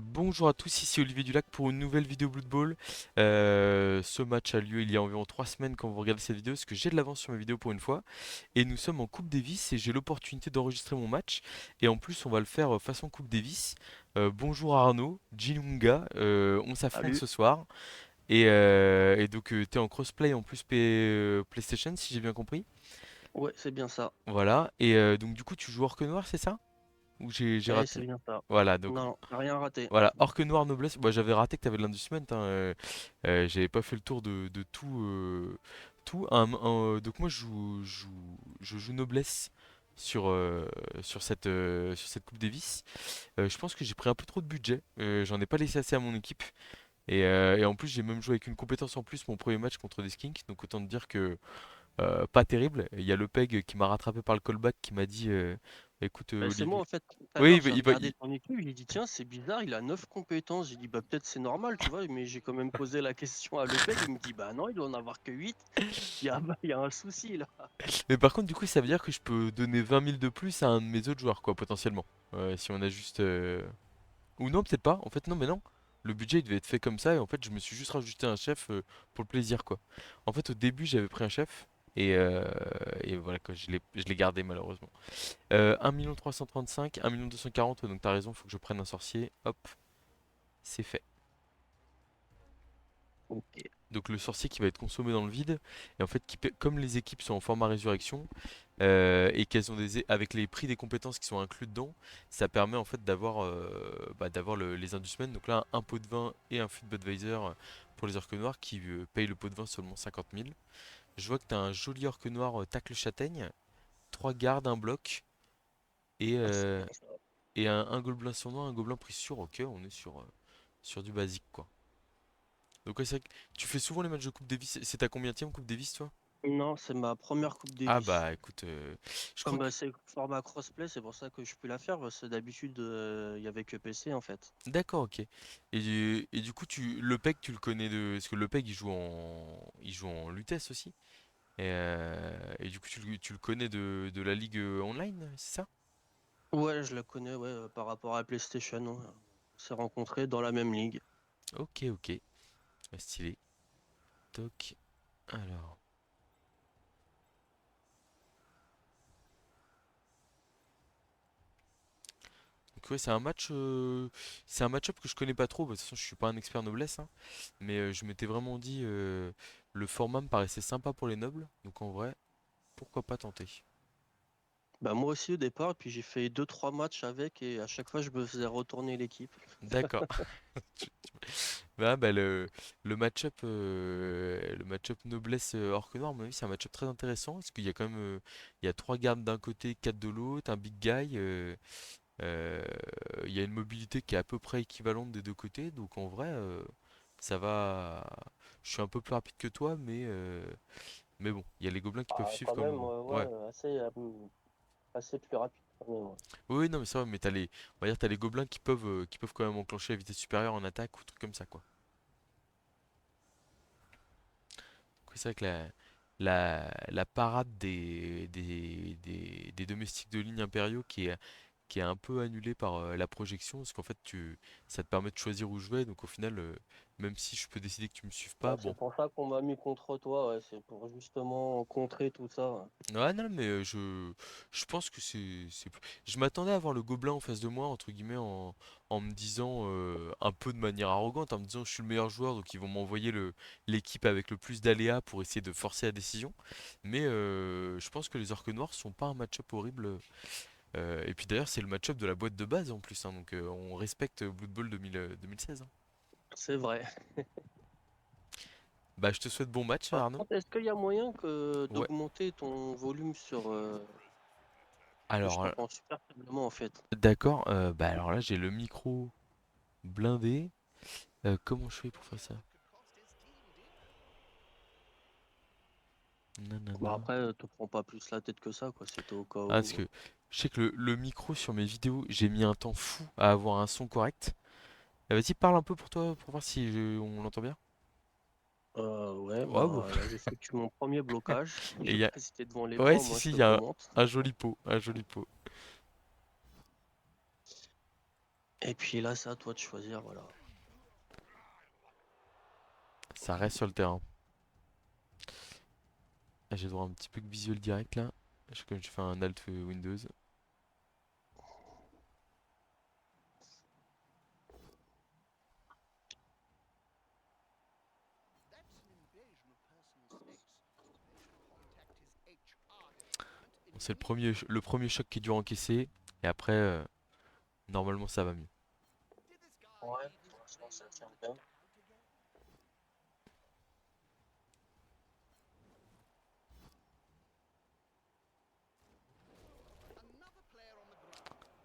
Bonjour à tous, ici Olivier Dulac pour une nouvelle vidéo Blood Bowl. Ce match a lieu il y a environ 3 semaines quand vous regardez cette vidéo, parce que j'ai de l'avance sur mes vidéos pour une fois. Et nous sommes en Coupe Davis et j'ai l'opportunité d'enregistrer mon match. Et en plus, on va le faire façon Coupe Davis. Bonjour Arnaud, Jinunga, on s'affronte Salut. ce soir. Et donc, t'es en crossplay en plus PlayStation, si j'ai bien compris. Ouais, c'est bien ça. Voilà. Et donc, du coup, tu joues Orque Noir, c'est ça? Ou j'ai Eh, raté? c'est bien ça. Voilà, donc Non, t'as rien raté. voilà, Orque Noir Noblesse, bah, j'avais raté que t'avais de l'Inducement, hein, j'avais pas fait le tour de tout. Tout. Donc moi je joue Noblesse sur, sur cette Coupe Davis. Je pense que j'ai pris un peu trop de budget, j'en ai pas laissé assez à mon équipe. Et en plus j'ai même joué avec une compétence en plus mon premier match contre des skinks, donc autant te dire que pas terrible. Il y a le PEG qui m'a rattrapé par le callback qui m'a dit écoute Bah, c'est moi Olivier. en fait. Tout à Oui, l'heure, j'ai il va, regardé ton équipe, j'ai dit tiens, c'est bizarre, il a 9 compétences. J'ai dit bah peut-être c'est normal, tu vois, mais j'ai quand même posé la question à Lepeg, il me dit bah non, il doit en avoir que 8. Il y a un souci là. Mais par contre, du coup, ça veut dire que je peux donner 20 000 de plus à un de mes autres joueurs, quoi, potentiellement. Si on a juste. Ou non, peut-être pas. En fait, non, mais non. Le budget, il devait être fait comme ça, et en fait, je me suis juste rajouté un chef pour le plaisir, quoi. En fait, au début, j'avais pris un chef, et voilà, quoi, je l'ai gardé, malheureusement. 1 335 000, 1 240 000, donc t'as raison, faut que je prenne un sorcier. Hop, c'est fait. Ok. Donc le sorcier qui va être consommé dans le vide, et en fait, comme les équipes sont en format résurrection, et qu'elles ont avec les prix des compétences qui sont inclus dedans, ça permet en fait d'avoir les Indusmen. Donc là, un pot de vin et un fût de Budweiser pour les orques noirs qui payent le pot de vin seulement 50 000. Je vois que tu as un joli orque noir tacle châtaigne, 3 gardes, un bloc et, Ah, c'est euh, bien ça. et un gobelin sournois, un gobelin pris sur. Ok, on est sur du basique quoi. Donc ouais, c'est vrai que tu fais souvent les matchs de Coupe Davis. C'est ta combienième Coupe Davis toi? Non, c'est ma première Coupe Ah Davis. bah écoute, je crois Comme que. c'est format crossplay, c'est pour ça que je peux la faire, parce que d'habitude, il y avait que PC en fait. D'accord, ok. Et du coup, le PEG, tu le connais de. Parce que le PEG, il joue en Lutèce aussi. Et du coup, tu le connais de la ligue online, c'est ça? Ouais, je la connais, ouais, par rapport à PlayStation, hein. On s'est rencontrés dans la même ligue. Ok, ok. Bah, stylé. Toc. Alors. Donc ouais, c'est un match-up que je connais pas trop. Bah, de toute façon, je suis pas un expert noblesse, hein. Mais je m'étais vraiment dit, le format me paraissait sympa pour les nobles. Donc en vrai, pourquoi pas tenter? Bah moi aussi au départ, puis j'ai fait deux trois matchs avec et à chaque fois je me faisais retourner l'équipe. D'accord. Bah, le match-up noblesse orc noir, à mon avis, c'est un match-up très intéressant parce qu'il y a quand même il y a 3 gardes d'un côté, 4 de l'autre, un big guy. Euh, il y a une mobilité qui est à peu près équivalente des deux côtés, donc en vrai, ça va. Je suis un peu plus rapide que toi, mais bon, il y a les gobelins qui peuvent Ah, suivre quand quand même, même. ouais, Ouais. assez plus rapide quand même, ouais. Oui, oui, non, mais ça va, mais on va dire, t'as les gobelins qui peuvent quand même enclencher la vitesse supérieure en attaque ou trucs comme ça, quoi. Oui, c'est vrai que la parade des domestiques de ligne impériaux qui est un peu annulée par la projection, parce qu'en fait, ça te permet de choisir où jouer, donc au final, même si je peux décider que tu me suives pas, Bah, c'est bon. pour ça qu'on m'a mis contre toi, ouais, c'est pour justement contrer tout ça, ouais. Ouais, non, mais je pense que Je m'attendais à voir le gobelin en face de moi, entre guillemets, en me disant, un peu de manière arrogante, en me disant je suis le meilleur joueur, donc ils vont m'envoyer l'équipe avec le plus d'aléas pour essayer de forcer la décision. Mais je pense que les orques noirs sont pas un match-up horrible. Et puis d'ailleurs, c'est le match-up de la boîte de base en plus, hein, donc on respecte Blood Bowl 2016, hein. C'est vrai. Bah, je te souhaite bon match, Par Arnaud. contre, est-ce qu'il y a moyen que Ouais. d'augmenter ton volume sur que je Alors, t'entends super faiblement en fait. d'accord. Bah alors là, j'ai le micro blindé. Comment je fais pour faire ça? Bah Nanana. après, te prends pas plus la tête que ça, quoi, c'était au cas Ah, parce où. que je sais que le micro sur mes vidéos, j'ai mis un temps fou à avoir un son correct. Vas-y, parle un peu pour toi, pour voir si on l'entend bien. Ouais, Ouais, bah. bah là j'effectue mon premier blocage. Et Je il sais y a. pas si t'es devant Ouais, l'écran, si, moi je si, te il y a commente. un joli pot, un joli pot. Et puis là, c'est à toi de choisir, voilà. Ça reste sur le terrain. Ah, j'ai droit à un petit peu de visuel direct là. Comme je fais un Alt Windows. Bon, c'est le premier choc qui est dur à encaisser. Et après, normalement, ça va mieux. Ouais, pour l'instant, ça tient bien.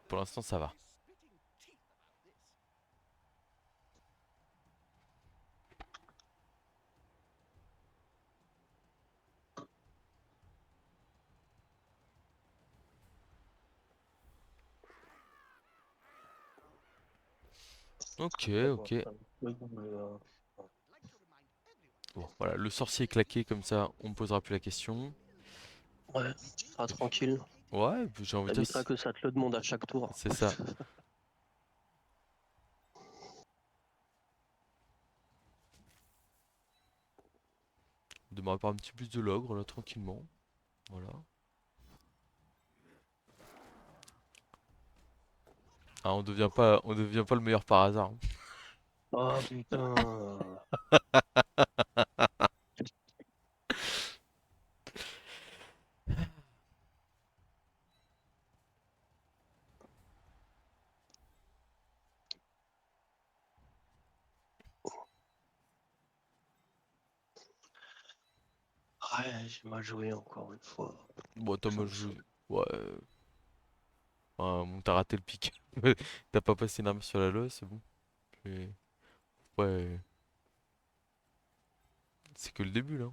Pour l'instant, ça va. Ok, On va voir ok. ça. Oui, mais, Bon, voilà, le sorcier est claqué, comme ça, on me posera plus la question. ouais, tu seras Et puis, tranquille. ouais, et puis j'ai envie de dire, T'éviteras que ça te le demande à chaque tour. c'est ça. On démarre par un petit plus de l'ogre, là, tranquillement. Voilà. Ah, on devient pas le meilleur par hasard, hein. Oh putain. Ouais, j'ai mal joué encore une fois. Bon, t'as Ça mal me joué. saoule. Ouais. Bon, t'as raté le pic. T'as pas passé une arme sur la loe, c'est bon. Mais, ouais, c'est que le début, là.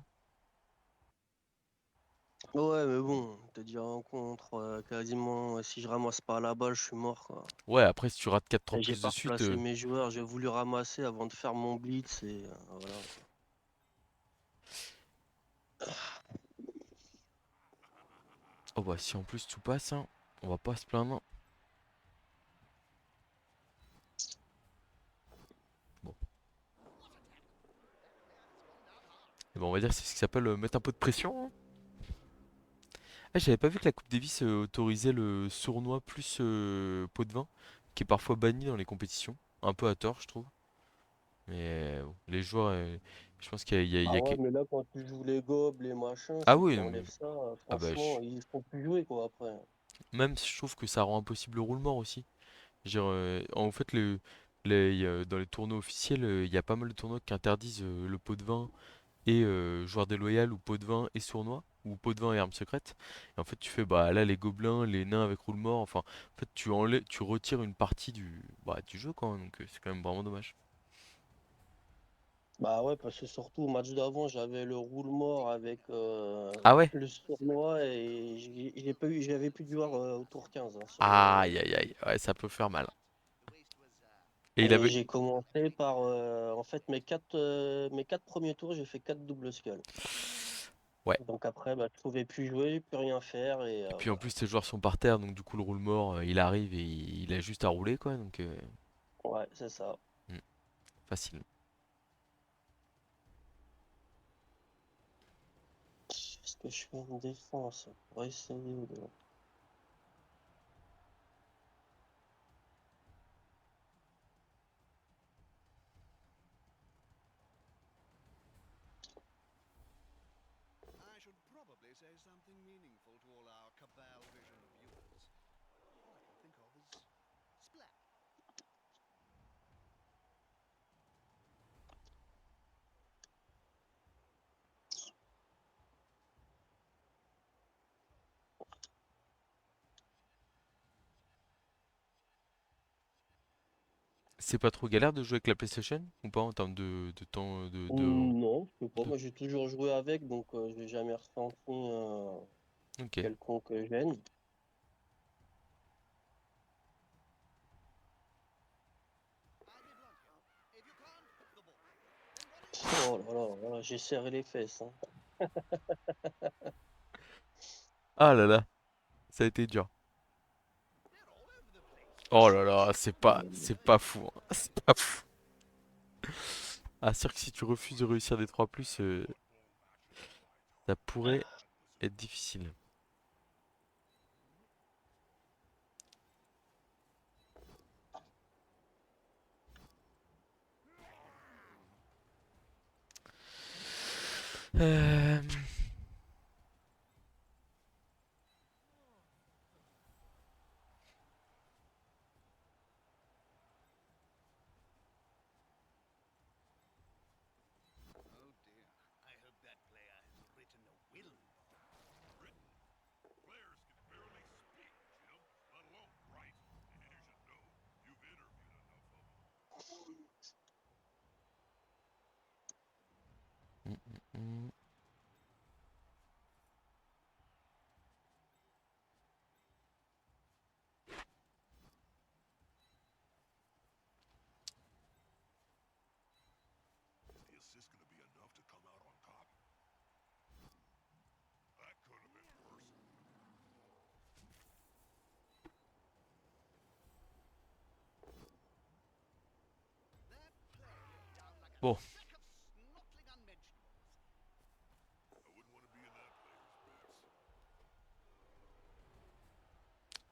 Ouais, mais bon, t'as dit rencontre, quasiment, si je ramasse pas la balle, je suis mort, quoi. Ouais, après, si tu rates 4 en Et j'ai plus de pas suite. replacé mes joueurs, j'ai voulu ramasser avant de faire mon blitz et voilà. Oh, bah, si en plus tout passe, hein, on va pas se plaindre. Bon. Et bon, on va dire que c'est ce qui s'appelle mettre un peu de pression, hein. Ah, j'avais pas vu que la Coupe Davis autorisait le sournois plus pot de vin, qui est parfois banni dans les compétitions. Un peu à tort, je trouve. Mais bon, les joueurs, je pense qu'il y Ah a ouais, mais là, quand tu joues les gobes, les machins, Ah si oui, tu non, mais... enlèves ça, Ah bah, franchement, ils font plus jouer, quoi, après. même je trouve que ça rend impossible le roulement aussi. Je veux dire, en fait, dans les tournois officiels, il y a pas mal de tournois qui interdisent le pot de vin et joueur déloyal ou pot de vin et sournois, ou pot de vin et arme secrète. Et en fait, tu fais, bah là, les gobelins, les nains avec roule mort, enfin, en fait, tu retires une partie du jeu, quoi, donc c'est quand même vraiment dommage. Bah ouais, parce que surtout au match d'avant, j'avais le roule mort avec Ah ouais? le sournois et j'ai pas eu, j'avais plus de joueurs au tour 15 hein, sur Aïe aïe aïe, ouais, ça peut faire mal. Et il Et avait... j'ai commencé par, en fait, mes quatre premiers tours, j'ai fait 4 double skull. Ouais. Donc après, bah, je pouvais plus jouer, plus rien faire et Et puis en voilà. plus, tes joueurs sont par terre, donc du coup, le roule mort, il arrive et il a juste à rouler, quoi, donc Ouais, c'est ça. hmm, facile. Est-ce que je fais une défense pour essayer de... C'est pas trop galère de jouer avec la PlayStation ou pas en termes de temps Non, je sais pas. de- Moi, j'ai toujours joué avec, donc j'ai jamais ressenti Ok. quelconque gêne. Oh là là, j'ai serré les fesses, hein. Ah là là, ça a été dur. Oh là là, c'est pas fou, hein. C'est pas fou. Ah, sûr que si tu refuses de réussir des 3 ça pourrait être difficile. Euh, mm, mm, mm. Bon,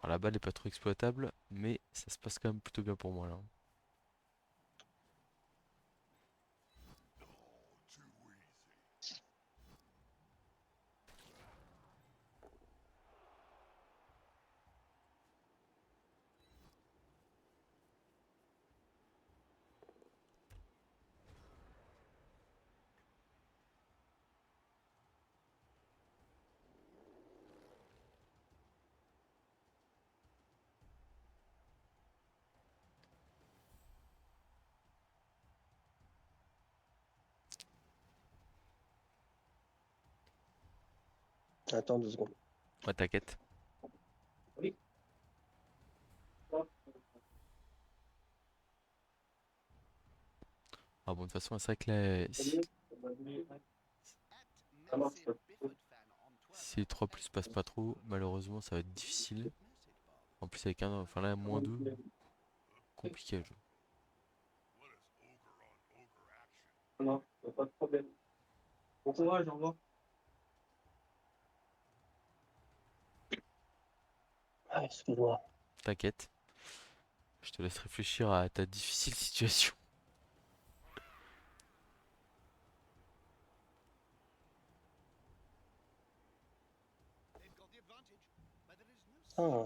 alors, la balle est pas trop exploitable, mais ça se passe quand même plutôt bien pour moi là. Attends 2 secondes. Ouais, t'inquiète. Oui. Ah bon, de toute façon, c'est vrai que là, Ça marche. si les 3 passent pas trop, malheureusement, ça va être difficile. En plus, avec un, enfin là, -2, compliqué à jouer. Non, y a pas de problème. Bon courage, au revoir. Ah, excuse-moi. T'inquiète, je te laisse réfléchir à ta difficile situation. Ah,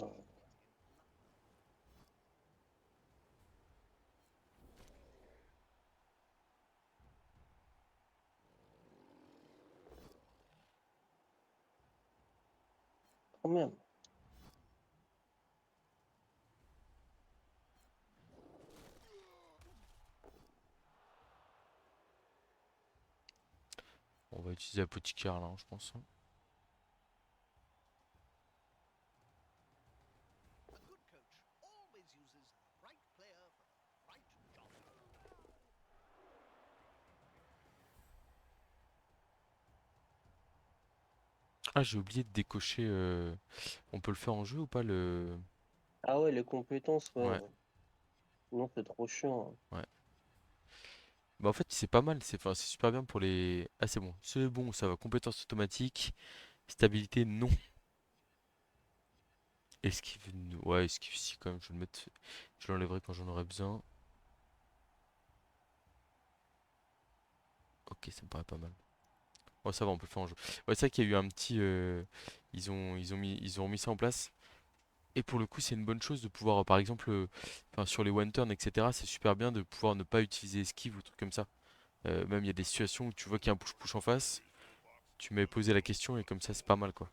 quand même. On va utiliser l'apothicaire là, hein, je pense, hein. Ah, j'ai oublié de décocher. On peut le faire en jeu ou pas le. Ah ouais, les compétences, ouais. Ouais, Non, c'est trop chiant. ouais. Bah en fait, c'est pas mal. Enfin, c'est super bien pour les. Ah, c'est bon. C'est bon, ça va. Compétences automatiques. Stabilité, non. Esquive, ouais, esquive si quand même. Je vais le mettre. Je l'enlèverai quand j'en aurai besoin. Ok, ça me paraît pas mal. Ouais, ça va, on peut le faire en jeu. Ouais, c'est vrai qu'il y a eu un petit. Ils ont remis ça en place. Et pour le coup, c'est une bonne chose de pouvoir, par exemple, enfin, sur les one turn, etc. C'est super bien de pouvoir ne pas utiliser esquive ou trucs comme ça. Même il y a des situations où tu vois qu'il y a un push-push en face, tu m'avais posé la question et comme ça, c'est pas mal quoi.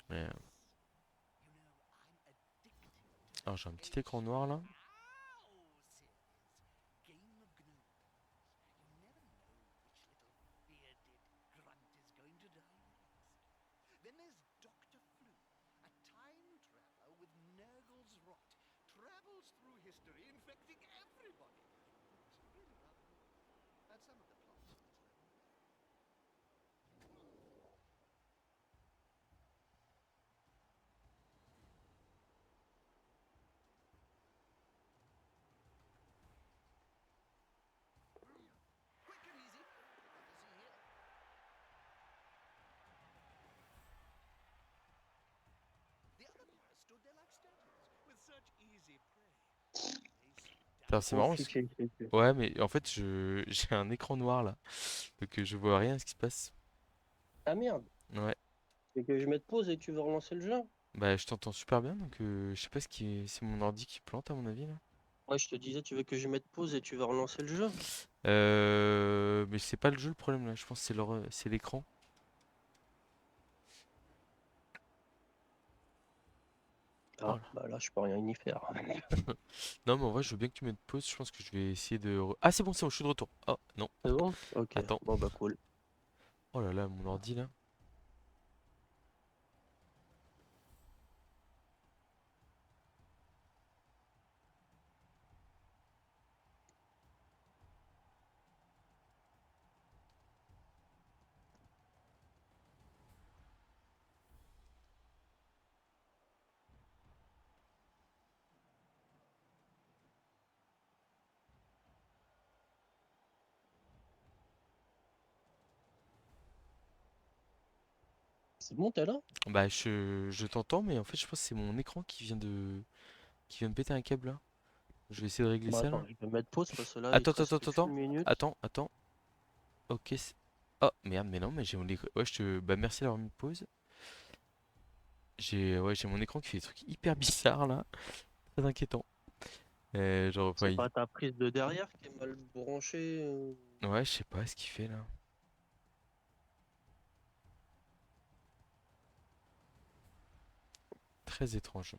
Mais, alors j'ai un petit écran noir là. Putain, c'est marrant. Compliqué, c'est que- Ouais, mais en fait, j'ai un écran noir là. Donc je vois rien à ce qui se passe. Ah merde, Ouais. c'est que je mette pause et tu veux relancer le jeu? Bah, je t'entends super bien, donc je sais pas ce qui c'est mon ordi qui plante à mon avis là. Ouais, je te disais, tu veux que je mette pause et tu veux relancer le jeu? Mais c'est pas le jeu le problème là, je pense que c'est l'écran. Oh Ah, là. bah là, je peux rien y faire. Non, mais en vrai, je veux bien que tu mettes pause, je pense que je vais essayer de... Ah, c'est bon, je suis de retour. Oh, non, C'est bon? Ok, attends. bon bah cool. Oh là là, mon ordi là. C'est bon, t'es là? Bah, je t'entends, mais en fait, je pense que c'est mon écran qui vient de péter un câble là. Je vais essayer de régler Bah ça attends, là. je vais mettre pause parce que là, il Attends, te attends, reste attends, qu'une attends, minute. attends, attends. Ok. Oh, merde, mais non, mais j'ai mon écran. Ouais, Bah, merci d'avoir mis pause. Ouais, j'ai mon écran qui fait des trucs hyper bizarres là. Très inquiétant. Genre, enfin, C'est pas ta prise de derrière qui est mal branchée. Ouais, je sais pas ce qu'il fait là. Très étrange.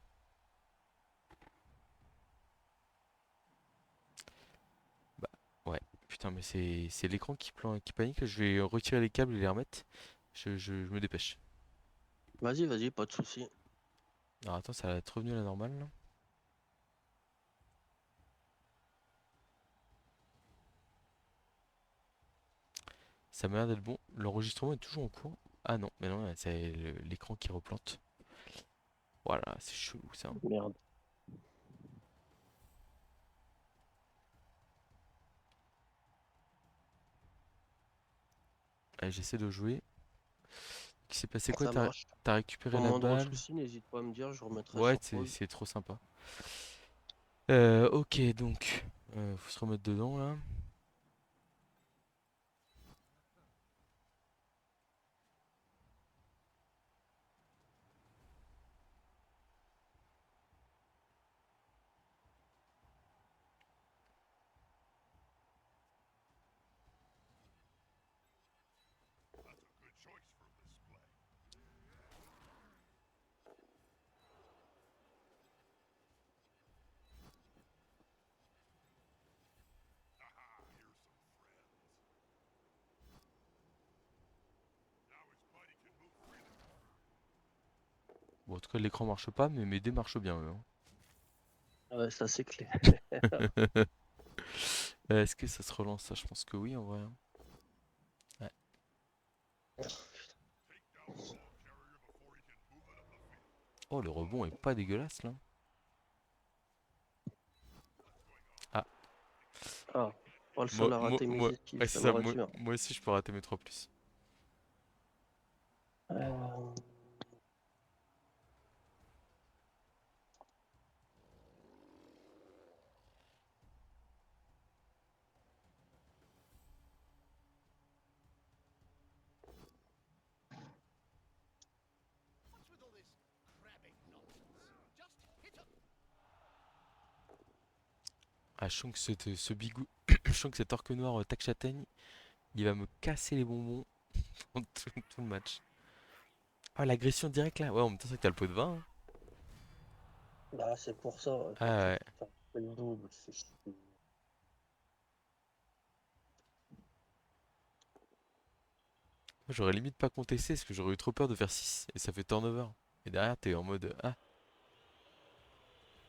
Bah, ouais. Putain, mais c'est l'écran qui panique. Je vais retirer les câbles et les remettre. Je me dépêche. Vas-y, vas-y, pas de souci. Alors attends, ça va être revenu à la normale là. Ça m'a l'air d'être bon. L'enregistrement est toujours en cours. Ah non, mais non, c'est l'écran qui replante. Voilà, c'est chelou ça. Merde. Allez, j'essaie de jouer. Qui s'est passé quoi? Ça marche. T'as récupéré Au la moindre balle? souci, n'hésite pas à me dire, je remettrai Ouais, sur c'est pause. c'est trop sympa. Ok, donc, faut se remettre dedans là. Bon, en tout cas, l'écran marche pas, mais mes dés marchent bien eux, Ouais, ça c'est clair. hein. Est-ce que ça se relance ça? Je pense que oui en vrai, hein. Ouais. Oh, le rebond est pas dégueulasse là. Ah, Ah, pas le moi, seul à moi, rater mes moi, esquives, ouais, ça c'est ça. me Moi, rassure. moi aussi, je peux rater mes 3 plus. Euh, Ah, je sens que ce bigou, je sens que cet orque noir tac châtaigne, il va me casser les bonbons pendant tout le match. Ah, l'agression directe là. Ouais, en même temps, c'est vrai que t'as le pot de vin, hein. Bah, c'est pour ça, Ah quand tu ouais. fais le double, Moi, j'aurais limite pas contesté parce que j'aurais eu trop peur de faire 6 et ça fait turnover. Et derrière, t'es en mode ah,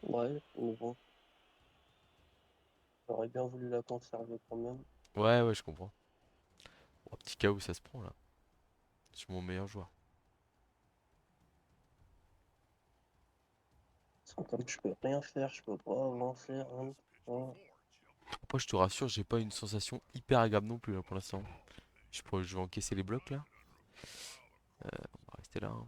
Ouais, mais bon, j'aurais bien voulu la conserver quand même. ouais, ouais, je comprends. Oh, petit cas où ça se prend là. Je suis mon meilleur joueur. Comme je peux rien faire, je peux pas avancer, rien. Ouais. Après, je te rassure, j'ai pas une sensation hyper agréable non plus là pour l'instant. Je vais encaisser les blocs là. On va rester là, hein.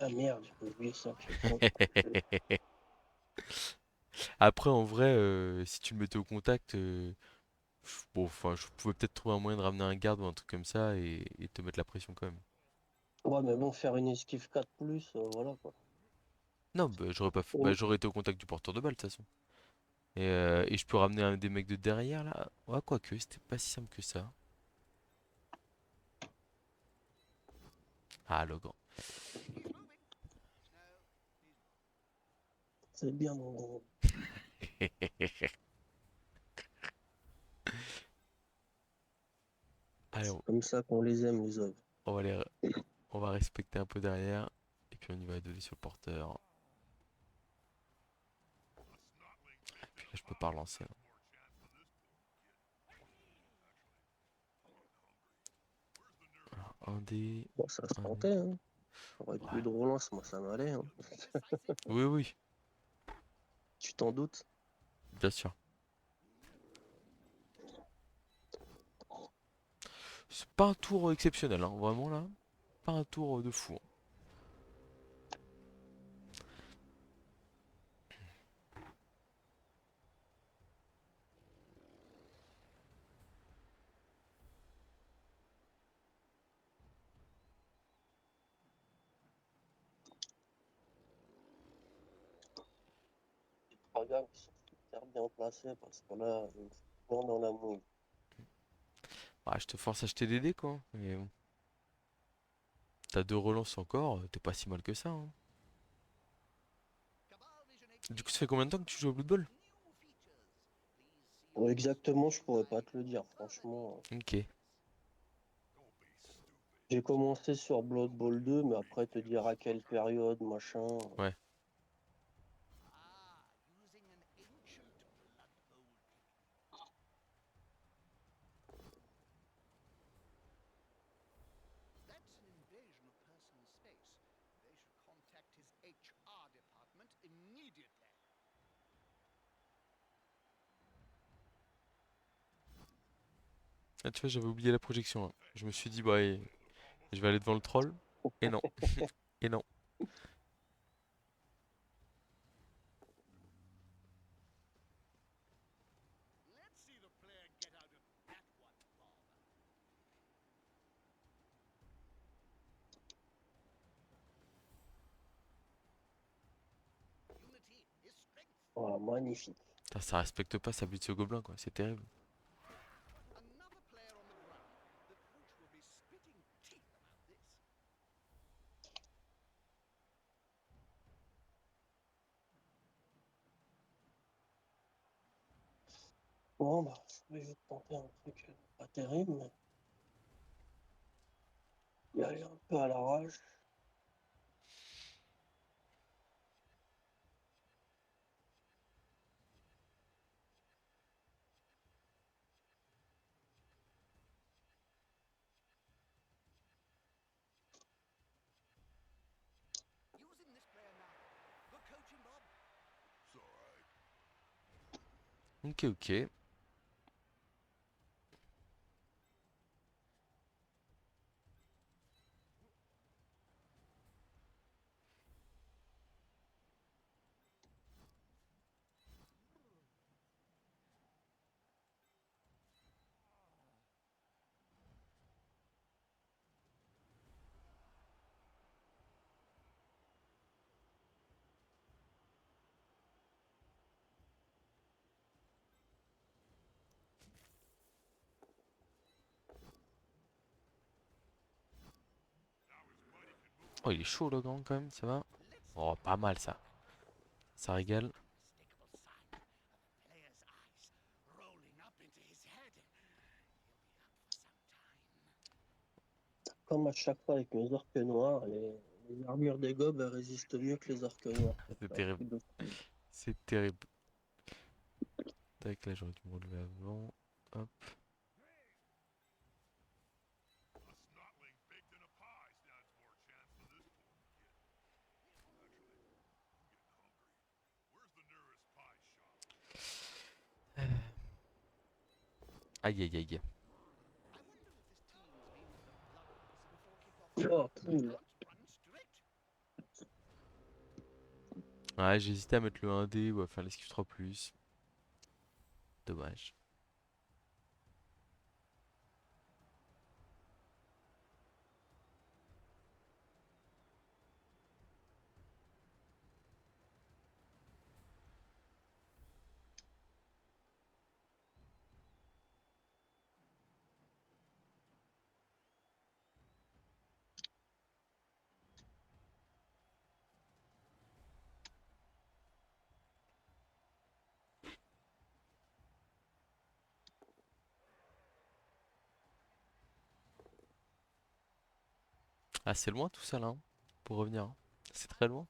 Ah merde, j'ai oublié ça, je suis con. Après, en vrai, si tu le mettais au contact, bon, enfin, je pouvais peut-être trouver un moyen de ramener un garde ou un truc comme ça et te mettre la pression quand même. Ouais, mais bon, faire une esquive 4 voilà quoi. Non, bah, bah, Hum, j'aurais été au contact du porteur de balle de toute façon. Et je peux ramener un des mecs de derrière là. Ouais, quoique, c'était pas si simple que ça. Ah, Logan. C'est bien, mon gros. Allez, C'est comme ça qu'on les aime, les œuvres. on va les- on va respecter un peu derrière. Et puis on y va donner sur le porteur. Puis là, je peux pas relancer, hein. Alors, un dé. Bon, ça se Un dé. tentait, hein. Avec Ouais. plus de relance, moi, ça m'allait, hein. Oui, oui, Tu t'en doutes? bien sûr. C'est pas un tour exceptionnel, hein, vraiment là. Pas un tour de fou, hein. Les trois gars qui sont super bien placés parce que là, ils me font dans la mouille. Ah, je te force à acheter des dés, quoi. Mais bon. T'as deux relances encore, t'es pas si mal que ça, hein. Du coup, ça fait combien de temps que tu joues au Blood Bowl? Ouais, exactement, je pourrais pas te le dire, franchement. Ok. J'ai commencé sur Blood Bowl 2, mais après te dire à quelle période, machin. Ouais. Ah, tu vois, j'avais oublié la projection, là. Je me suis dit, bah, je vais aller devant le troll. Et non. Et non. Voilà, magnifique. Putain, ça respecte pas sa blitz au gobelin, quoi. C'est terrible. Bon, bah, je vais tenter un truc pas terrible, mais y aller un peu à l'arrache. Ok, ok. Oh, il est chaud, le grand, quand même, ça va? Oh, pas mal, ça. Ça régale. Comme à chaque fois avec mes orques noirs, les armures des gobes elles résistent mieux que les orques noirs. C'est C'est un terrible. truc de fou. C'est terrible. Tac, là j'aurais dû me relever avant. Hop. Aïe aïe aïe. Oh, cool. Ouais, j'ai hésité à mettre le 1D ou à faire l'esquive 3+. Dommage. Ah, c'est loin tout ça là, hein, pour revenir, hein. C'est très loin.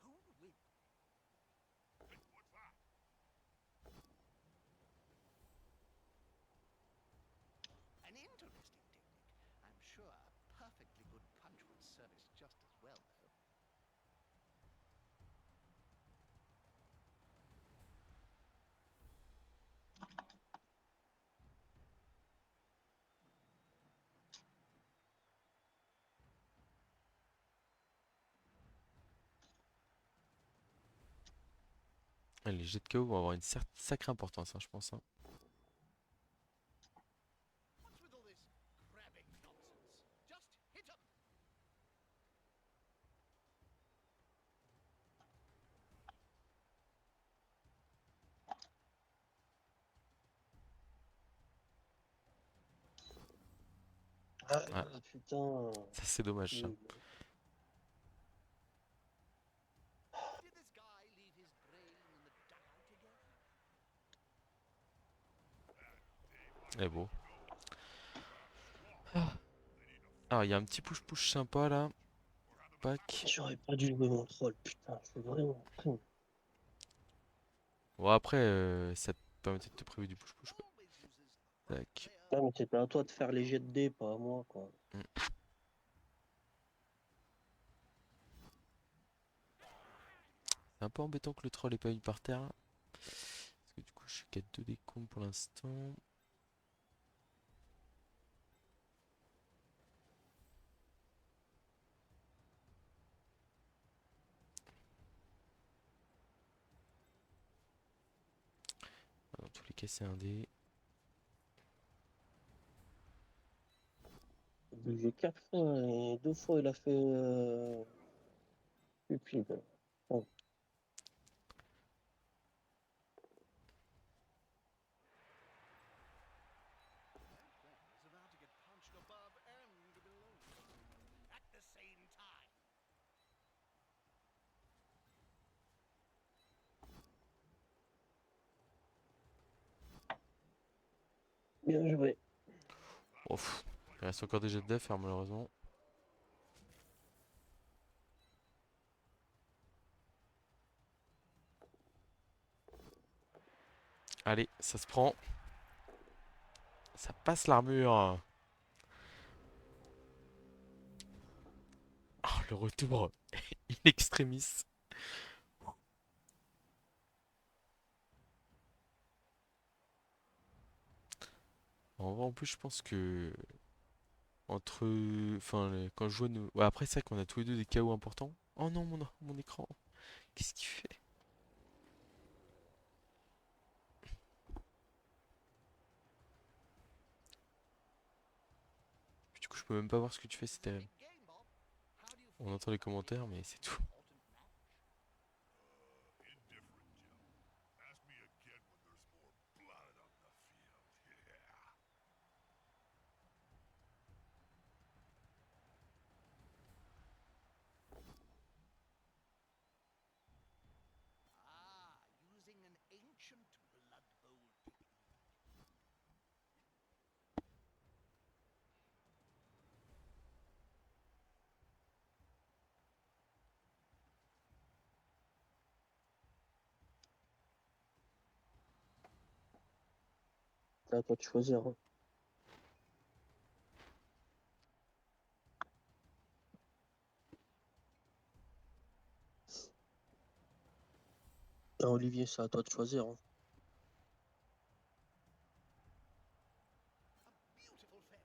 An interesting technique. I'm sure a perfectly good punch would service just as well, though. Les jets de KO vont avoir une sacrée importance, hein, je pense, hein. What's with all this grabbing nonsense? Just hit 'em! Ah, Ah, putain. ça c'est dommage ça. Nul. Did this guy leave his brain in the dugout again? Et bon. Ah, il y a un petit push-push sympa là. Pack. J'aurais pas dû jouer mon troll, putain, je suis vraiment con. Bon, après, ça te permettait de te priver du push-push quoi. Always uses the right Tac. player. Ah, mais c'était à toi de faire les jets de dés, pas à moi, quoi. Hmm. C'est un peu embêtant que le troll ait pas mis par terre là. Parce que du coup, je suis qu'à 2 des comptes pour l'instant. Dans tous les cas, c'est un dé. J'ai 4 fois et 2 fois il a fait pupille. Oh. My friend is about to get punched above and below at the same time. Bien joué. Oh, il reste encore des jets de def, hein, malheureusement. Allez, ça se prend. Ça passe l'armure. Oh, le retour in extremis. En vrai, en plus, je pense que entre, enfin, quand je vois nos, ouais, après ça, qu'on a tous les deux des KO importants. Oh non, mon écran. Qu'est-ce qu'il fait? Du coup, je peux même pas voir ce que tu fais, c'est terrible. Big game, Bob. How do you On feel entend les about the commentaires, mais c'est tout. important match? Ah, using an ancient Blood Bowl technique. c'est à toi de choisir, hein. Ah, Olivier, c'est à toi de choisir, hein. Beautiful fen.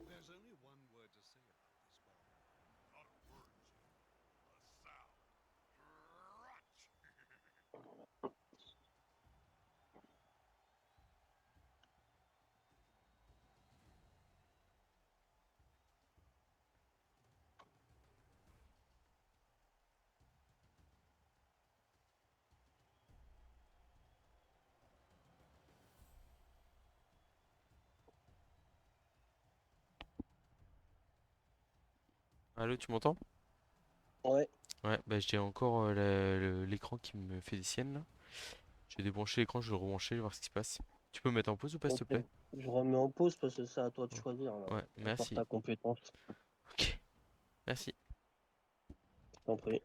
There's only one word to say about this, Bob. Not a word, Jim. A sound. Crunch! Allô, tu m'entends? Ouais, Ouais, bah j'ai encore l'écran qui me fait des siennes là. J'ai débranché l'écran, je vais le rebrancher, je vais voir ce qui se passe. Tu peux me mettre en pause ou pas, s'il te ok. plaît? Je remets en pause parce que c'est à toi de choisir, là. Ouais, Encore merci. ta compétence, Ok, merci. je t'en prie.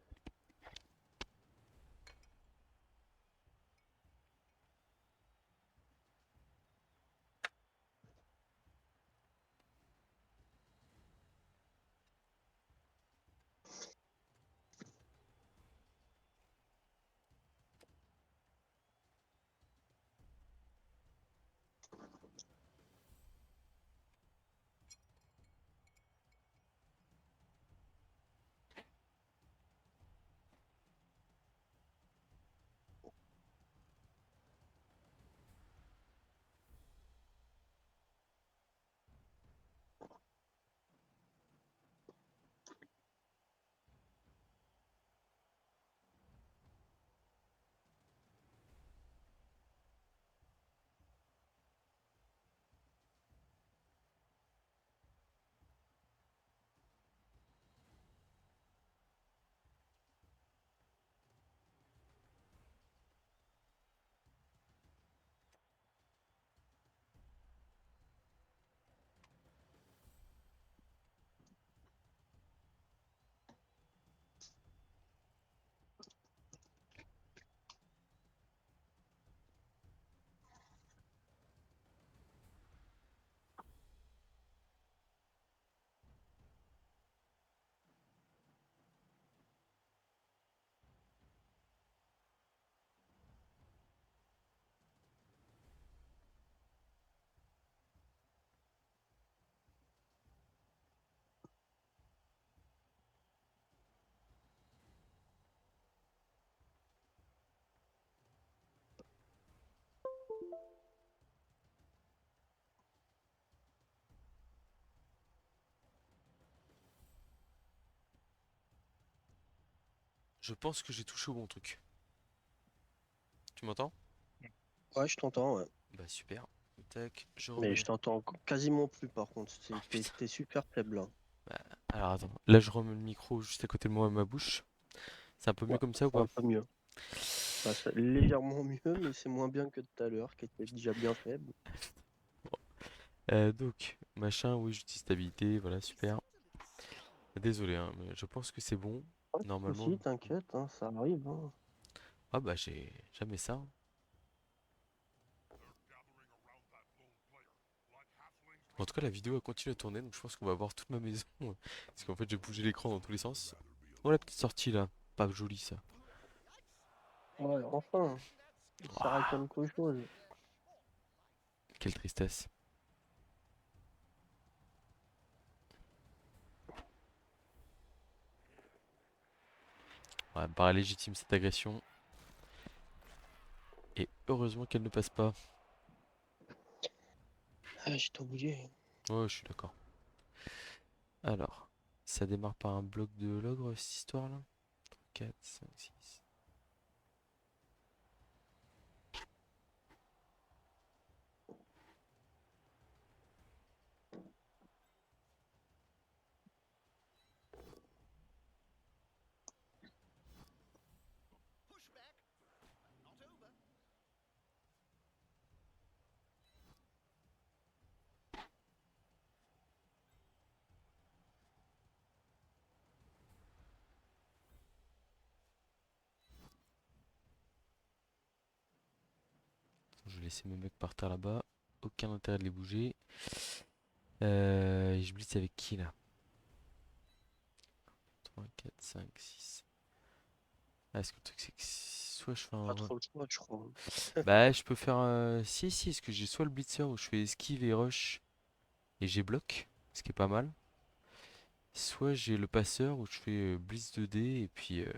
Je pense que j'ai touché au bon truc. Tu m'entends? Ouais, je t'entends, ouais. Bah super. Tac, je Mais je remets. t'entends quasiment plus, par contre. Oh putain. T'es super faible, là. Bah, alors attends, là je remets le micro juste à côté de moi et ma bouche. C'est un peu mieux Ouais, comme ça ou c'est un pas? peu mieux. Bah, c'est légèrement mieux, mais c'est moins bien que tout à l'heure, qui était déjà bien faible. Donc, machin, oui, j'utilise stabilité, voilà, super. Désolé, hein, mais je pense que c'est bon. Pas de Normalement. soucis, t'inquiète, hein, ça arrive, hein. Ah bah j'ai jamais ça, hein. En tout cas, la vidéo a continué à tourner, donc je pense qu'on va voir toute ma maison. Parce qu'en fait, j'ai bougé l'écran dans tous les sens. Oh la petite sortie là, pas joli ça. Ouais, enfin, il sert à Ouah, quelque chose. quelle tristesse. Ouais, me paraît légitime cette agression. Et heureusement qu'elle ne passe pas. Ah, j'ai oublié. Ouais, je suis d'accord. Alors, ça démarre par un bloc de l'ogre, cette histoire là. 4, 5, 6. Pushback, but not over. laisser mes mecs par terre là-bas. Aucun intérêt de les bouger. Et je blitz avec qui là? 3, 4, 5, 6. Ah, est-ce que le truc c'est que soit je fais Pas un. trop le choix, je crois. Bah, je peux faire. Si, si, est-ce que j'ai soit le blitzer où je fais esquive et rush et j'ai bloc, ce qui est pas mal. Soit j'ai le passeur où je fais blitz 2D et puis. Ouais,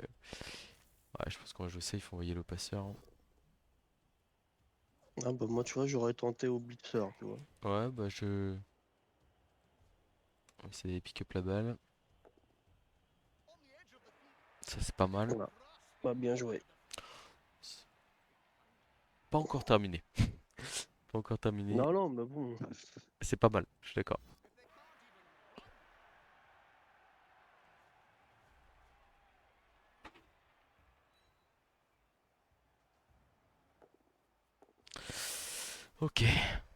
je pense qu'on va jouer ça, il faut envoyer le passeur, hein. Ah bah moi, tu vois, j'aurais tenté au blitzer, tu vois. Ouais, bah je. On va essayer d'aller pick up la balle. Ça, c'est pas mal. Voilà. Bah bien joué. C'est pas encore terminé. Pas encore terminé. Non, non, mais bon. C'est pas mal, je suis d'accord. Ok.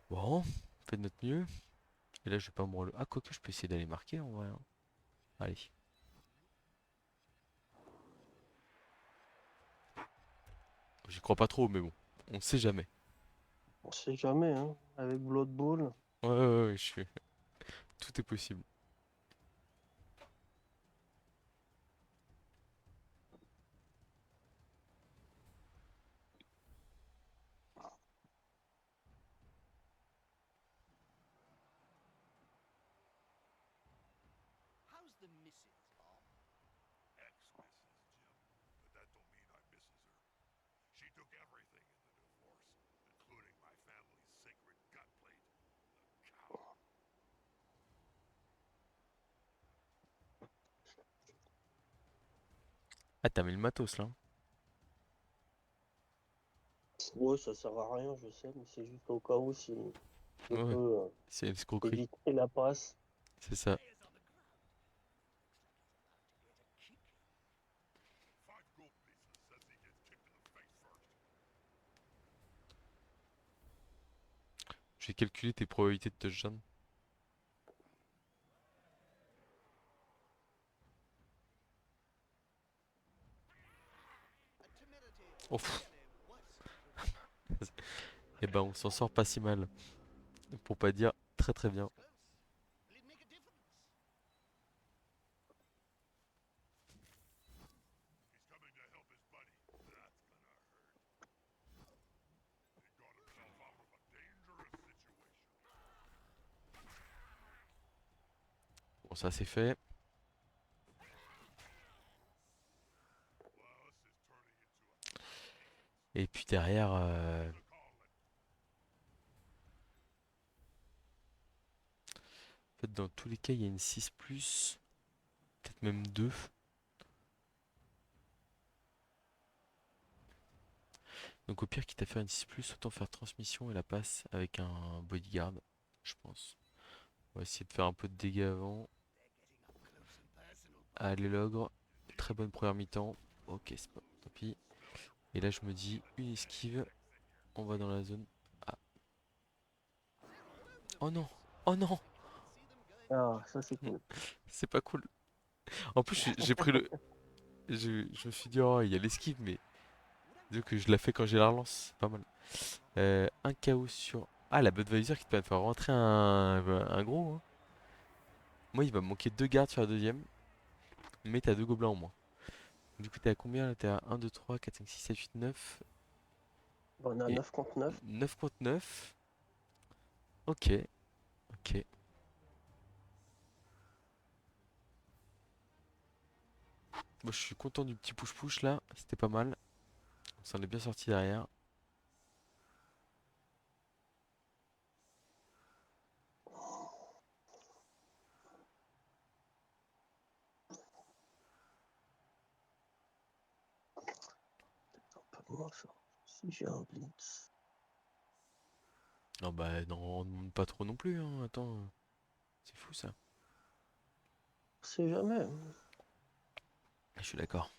Bon, on fait de notre mieux. Et là, je vais pas me relever. Ah, quoique, je peux essayer d'aller marquer en vrai, hein. Allez. J'y crois pas trop, mais bon. On sait jamais. On sait jamais, hein. Avec Blood Bowl. Ouais, ouais, ouais, je suis. Tout est possible. How's the missus, Bob? Ex-Mrs. Jim, but that don't mean I misses her. She took everything in the divorce, including my family's sacred gut plate. The cow. Ah, t'as mis le matos là, hein. Ouais, ça sert à rien, je sais, mais c'est juste au cas où si je Ouais, ouais, peux c'est une escroquerie. éviter la passe. C'est ça. Players on the ground. Looks like he's about to get a kick. 5 gold pieces says he gets kicked in the face first. Je vais calculer tes probabilités de touchdown. A timidity Oh, pff. really works. Eh ben, on s'en sort pas si mal. Pour pas dire très très bien. Close. Will it make a difference? He's coming to help his buddy. That's gonna hurt. He got himself out of a dangerous situation. Bon, ça c'est fait. Well, this is turning into a Et puis derrière, call it. en fait, dans tous les cas, il y a une 6 plus, peut-être même 2. Donc au pire, quitte à faire une 6 plus, autant faire transmission et la passe avec un bodyguard, je pense. On va essayer de faire un peu de dégâts avant. They're getting up close and personal. Allez l'ogre, très bonne première mi-temps. Ok, c'est pas, tant pis. Et là, je me dis, une esquive, on va dans la zone. Ah, oh non, oh non, Ah, ça c'est cool. c'est pas cool. En plus, j'ai pris le... Je me suis dit, oh, il y a l'esquive, mais vu que je la fais quand j'ai la relance, c'est pas mal. Un KO sur... Ah, la Budweiser qui te permet de faire rentrer un gros, hein. Moi, il va me manquer 2 gardes sur la deuxième, mais t'as 2 gobelins en moins. Du coup, t'es à combien là? T'es à 1, 2, 3, 4, 5, 6, 7, 8, 9. On a Et 9 contre 9. 9 contre 9. Ok, ok. Moi, je suis content du petit push-push là, c'était pas mal. On s'en est bien sorti derrière. Pas moi ça. Si j'ai un blitz. Non, bah, non, on demande pas trop non plus, hein. Attends, c'est fou ça. On sait jamais. Je suis d'accord.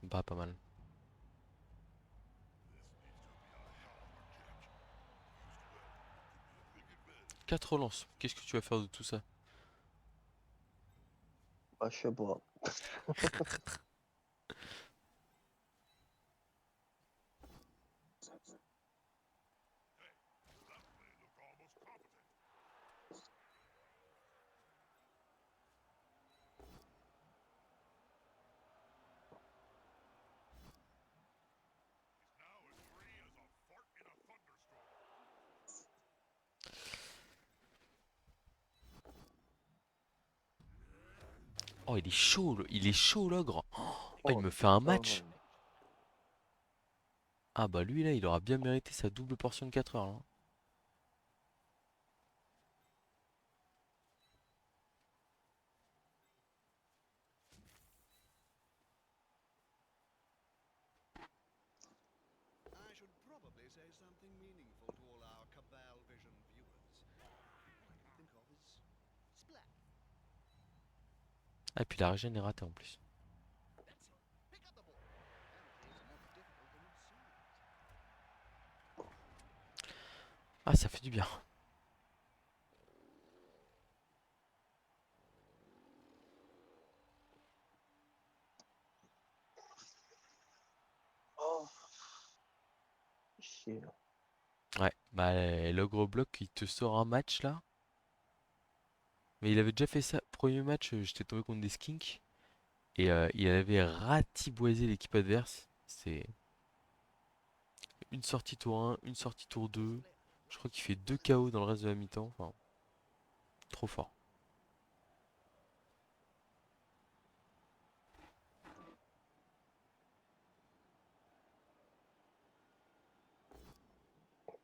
Bah, pas mal. 4 relances. Qu'est-ce que tu vas faire de tout ça? Bah, je sais pas. Oh, il est chaud l'ogre. Oh, il Oh me fait un putain. match. Ah bah lui là, il aura bien mérité sa double portion de 4 heures là. I should probably say something meaningful to all our Cabal Vision viewers. All I can think of is splat. Ah, et puis la régène est ratée en plus. That's it. Pick up the ball. Apparently it's more difficult than it seems. Ah, ça fait du bien. Oh, chier. Ouais, bah l'ogre bloc, il te sort un match là. Mais il avait déjà fait ça. Premier match, j'étais tombé contre des skinks. Et il avait ratiboisé l'équipe adverse. C'est une sortie tour 1, une sortie tour 2. Slip. Je crois qu'il fait 2 KO dans le reste de la mi-temps. Enfin, trop fort.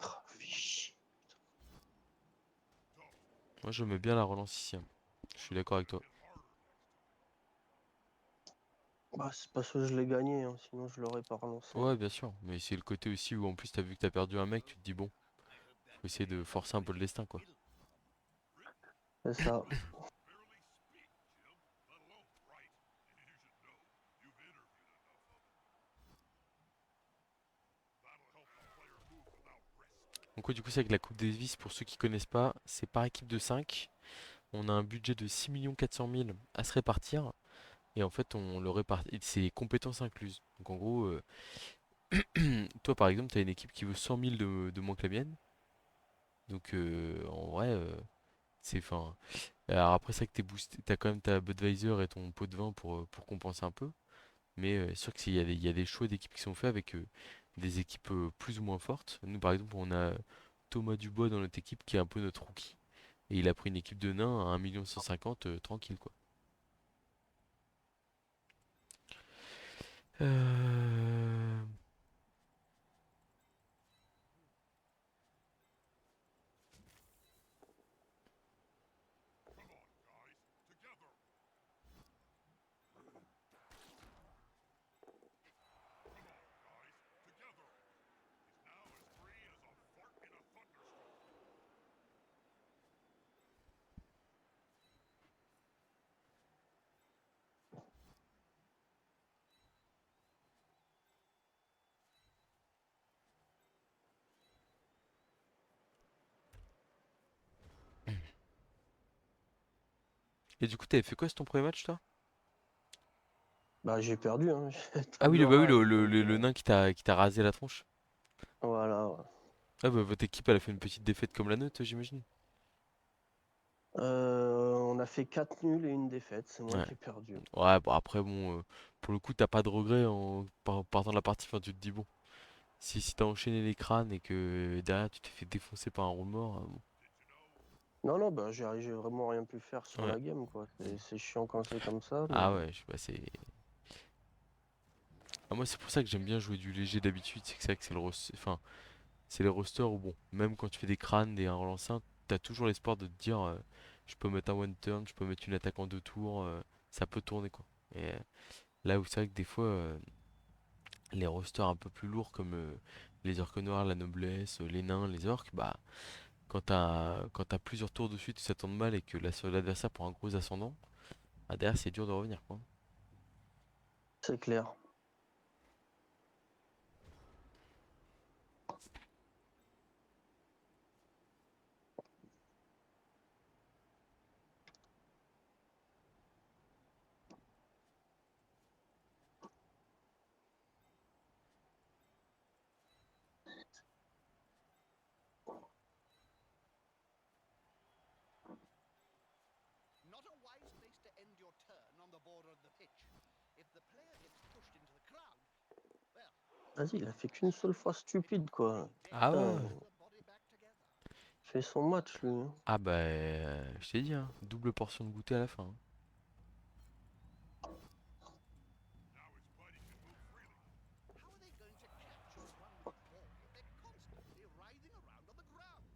Ah, fais chier. Moi, je mets bien la relance ici, hein. Je suis d'accord avec toi. Bah, c'est parce que je l'ai gagné, hein, sinon je l'aurais pas relancé. Ouais, bien sûr. Mais c'est le côté aussi où en plus t'as vu que t'as perdu un mec, tu te dis bon, faut essayer de forcer un peu le destin quoi. C'est ça. Donc ouais, du coup c'est avec la Coupe Davis, pour ceux qui connaissent pas, c'est par équipe de 5. On a un budget de 6 400 000 à se répartir. Et en fait on le répartit, c'est compétences incluses. Donc en gros, toi par exemple, t'as une équipe qui veut 100 000 de moins que la mienne. Donc en vrai, c'est fin. Alors après c'est vrai que t'es boosté, t'as quand même ta Budweiser et ton pot de vin pour compenser un peu. Mais c'est sûr que il y a des choix d'équipes qui sont faits avec des équipes plus ou moins fortes. Nous, par exemple, on a Thomas Dubois dans notre équipe qui est un peu notre rookie. Et il a pris une équipe de nains à 1 150 000 tranquille, quoi. Euh, Et du coup, t'avais fait quoi, c'est ton premier match, toi? Bah, j'ai perdu, hein. Ah oui, Table bah oui, rase, donc, le nain qui t'a rasé la tronche. voilà. Ouais. Ah bah votre équipe, elle a fait une petite défaite comme la nôtre, j'imagine. On a fait 4 nuls et une défaite, c'est moi Ouais. qui ai perdu. Ouais, bon après, bon, pour le coup, t'as pas de regrets partant de la partie. Enfin, tu te dis, bon, si t'as enchaîné les crânes et que derrière tu t'es fait défoncer par un roule mort, Non, non, bah, j'ai vraiment rien pu faire sur ouais. la game, quoi. C'est chiant quand c'est comme ça, mais Ah ouais, bah c'est. Ah, moi, c'est pour ça que j'aime bien jouer du léger d'habitude. C'est que c'est vrai que enfin, c'est les rosters où, bon, même quand tu fais des crânes, des 1 relance 1, t'as toujours l'espoir de te dire, je peux mettre un one turn, je peux mettre une attaque en 2 tours, ça peut tourner quoi. Et là où c'est vrai que des fois, les rosters un peu plus lourds comme les orques noirs, la noblesse, les nains, les orques, bah quand t'as plusieurs tours de suite, ça tourne mal et que l'adversaire prend un gros ascendant, bah derrière c'est dur de revenir quoi. c'est clair. border of the pitch. If the player gets pushed into the crowd, well, Vas-y, il a fait qu'une seule fois stupide, quoi. Ah Putain, ouais. the body back together. il fait son match, lui. Hein. Ah bah, je t'ai dit, hein, double portion de goûter à la fin, hein. Now his buddy can move freely. How are they going to capture one with the ball if they're constantly writhing around on the ground?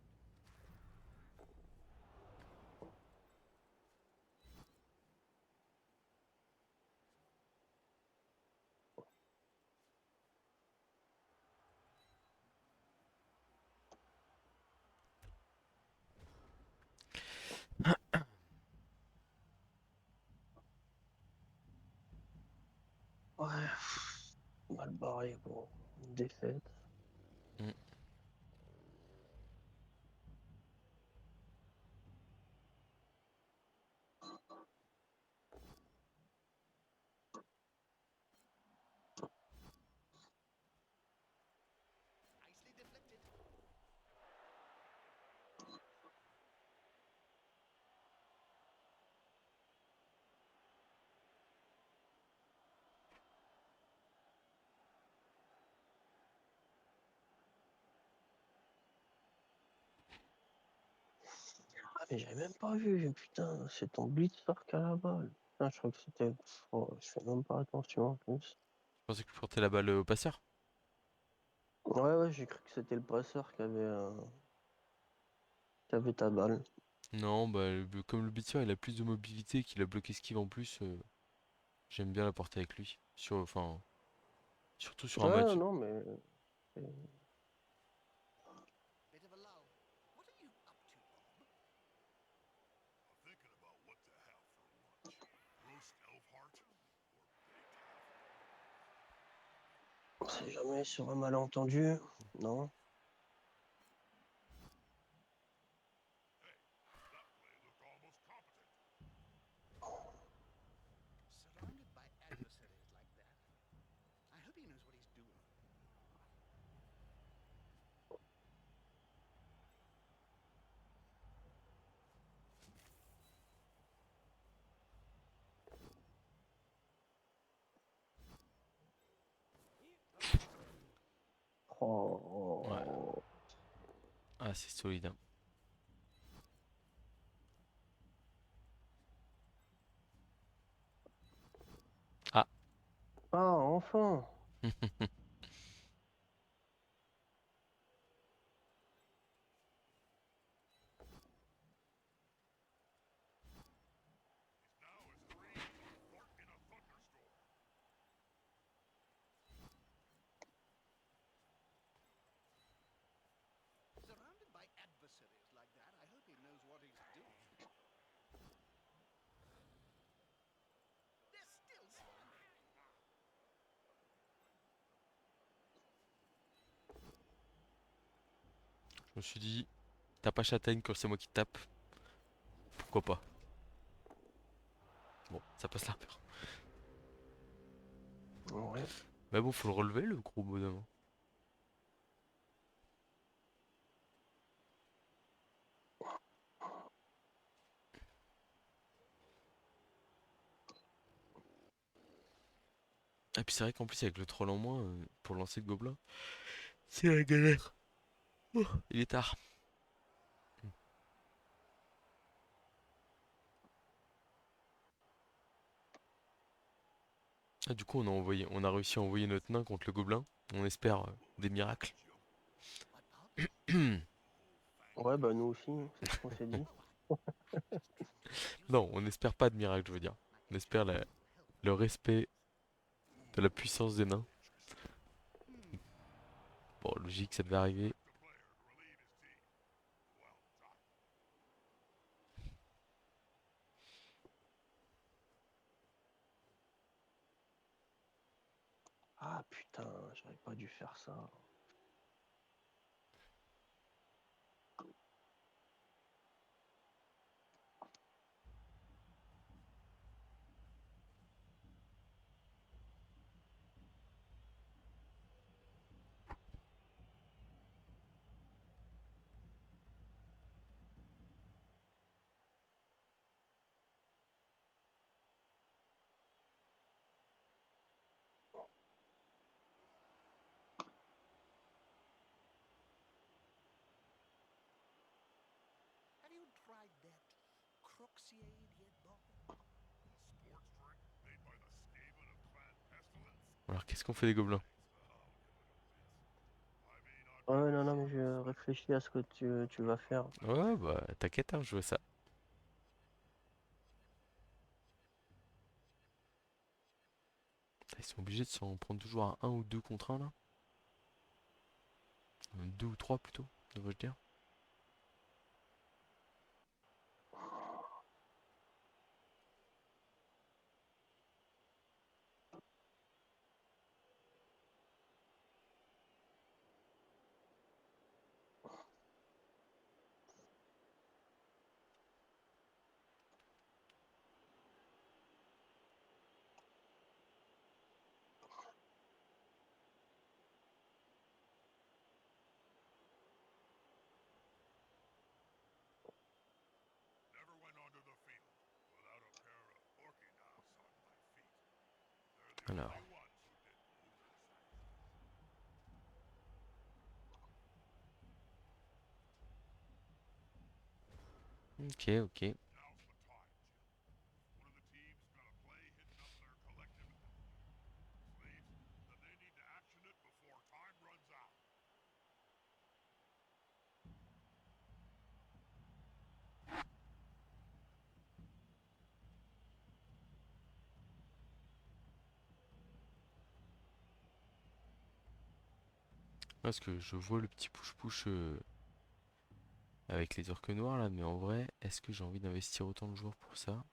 Ouais, mal barré, gros. Une défaite. Mm. Nicely deflected. Ah, mais j'avais même pas vu, putain, c'est ton blitzer qui a la balle. Putain, je crois que c'était. Oh, je fais même pas attention en plus. Je pensais que tu portais la balle au passeur. Ouais, j'ai cru que c'était le passeur qui avait ta balle. Non, bah, comme le beater, il a plus de mobilité, qu'il a bloqué esquive en plus, j'aime bien la porter avec lui. Enfin, surtout sur un Ouais, match. non, mais. Bit of a lull. What are you up to, Bob? I'm thinking about what to have for lunch. Roast elf heart or baked half. On sait jamais sur un malentendu. Non. Hey, that play looked almost competent. Surrounded by adversaries like that, I hope he knows what he's doing. Ouais. Oh. Ah, c'est solide, hein. Ah. Ah, enfin. He's now a 3 in a thunderstorm. Surrounded by adversaries like that, I hope he knows what he's doing. They're still standing. Je me suis dit, tape à châtaigne quand c'est moi qui tape. Pourquoi pas? Bon, ça passe la peur. Ouais. Mais bon, faut le relever, le gros bonhomme. Et puis c'est vrai qu'en plus, avec le troll en moins, pour lancer le gobelin, c'est la galère. Oh, il est tard. Ah, du coup, on a réussi à envoyer notre nain contre le gobelin. On espère des miracles. What, Bob? Ouais, bah nous aussi, hein, c'est ce qu'on s'est dit. Non, on n'espère pas de miracle, je veux dire. On espère le respect de la puissance des nains. Bon, logique, ça devait arriver. The player to relieve his team. Well done. Ah putain, j'aurais pas dû faire ça. tried that Cruxiade yet, boy? A sports drink made by the Skaven of Clan Pestilence? Alors, qu'est-ce qu'on fait des gobelins? I'll give it a miss. I mean, I'd Ouais, rather non, non, see mais you je fight. réfléchis à ce que tu vas faire. Ouais, bah, t'inquiète, hein, je vois ça. Ils sont obligés de s'en prendre toujours à un ou deux contre un, là. Deux ou trois, plutôt, devrais-je dire. Never went onto the field without a pair of Orkinaos on my feet. They're the Alors, only ones who didn't lose their senses. ok, ok. Now's the time, Jim. One of the team's gotta play hitting up their collective sleeves, then they need to action it before time runs out. Parce que je vois le petit push-push avec les orques noirs, là, mais en vrai, est-ce que j'ai envie d'investir autant de joueurs pour ça?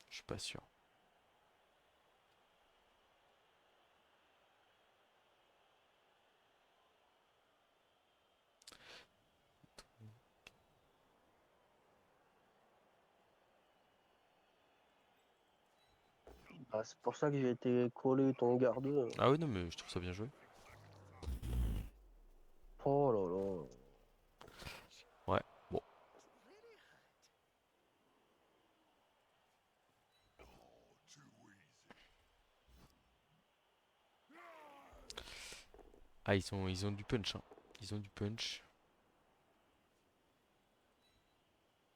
Je suis pas sûr. Bah, c'est pour ça que j'ai été collé ton garde. Ah oui, non, mais je trouve ça bien joué. Oh là là. Ouais, bon. Very hard. Oh, too easy. Ah, ils ont du punch, hein. Ils ont du punch.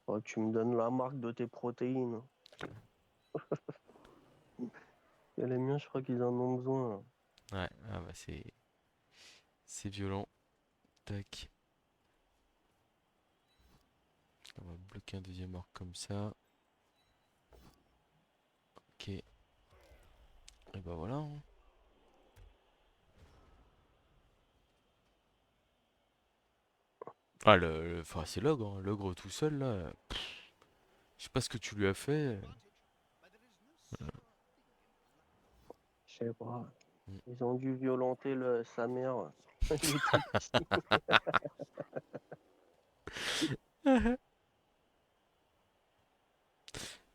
Oh, tu me donnes la marque de tes protéines. Et les miens, je crois qu'ils en ont besoin. Ouais, ah bah c'est violent. Tac. On va bloquer un deuxième orc comme ça. Ok. Et bah voilà, hein. Ah, enfin, c'est l'ogre, hein. L'ogre tout seul, là. Je sais pas ce que tu lui as fait. Advantage, but there is no sure thing in life. Je sais pas. Mm. Ils ont dû violenter sa mère. Il est tout petit.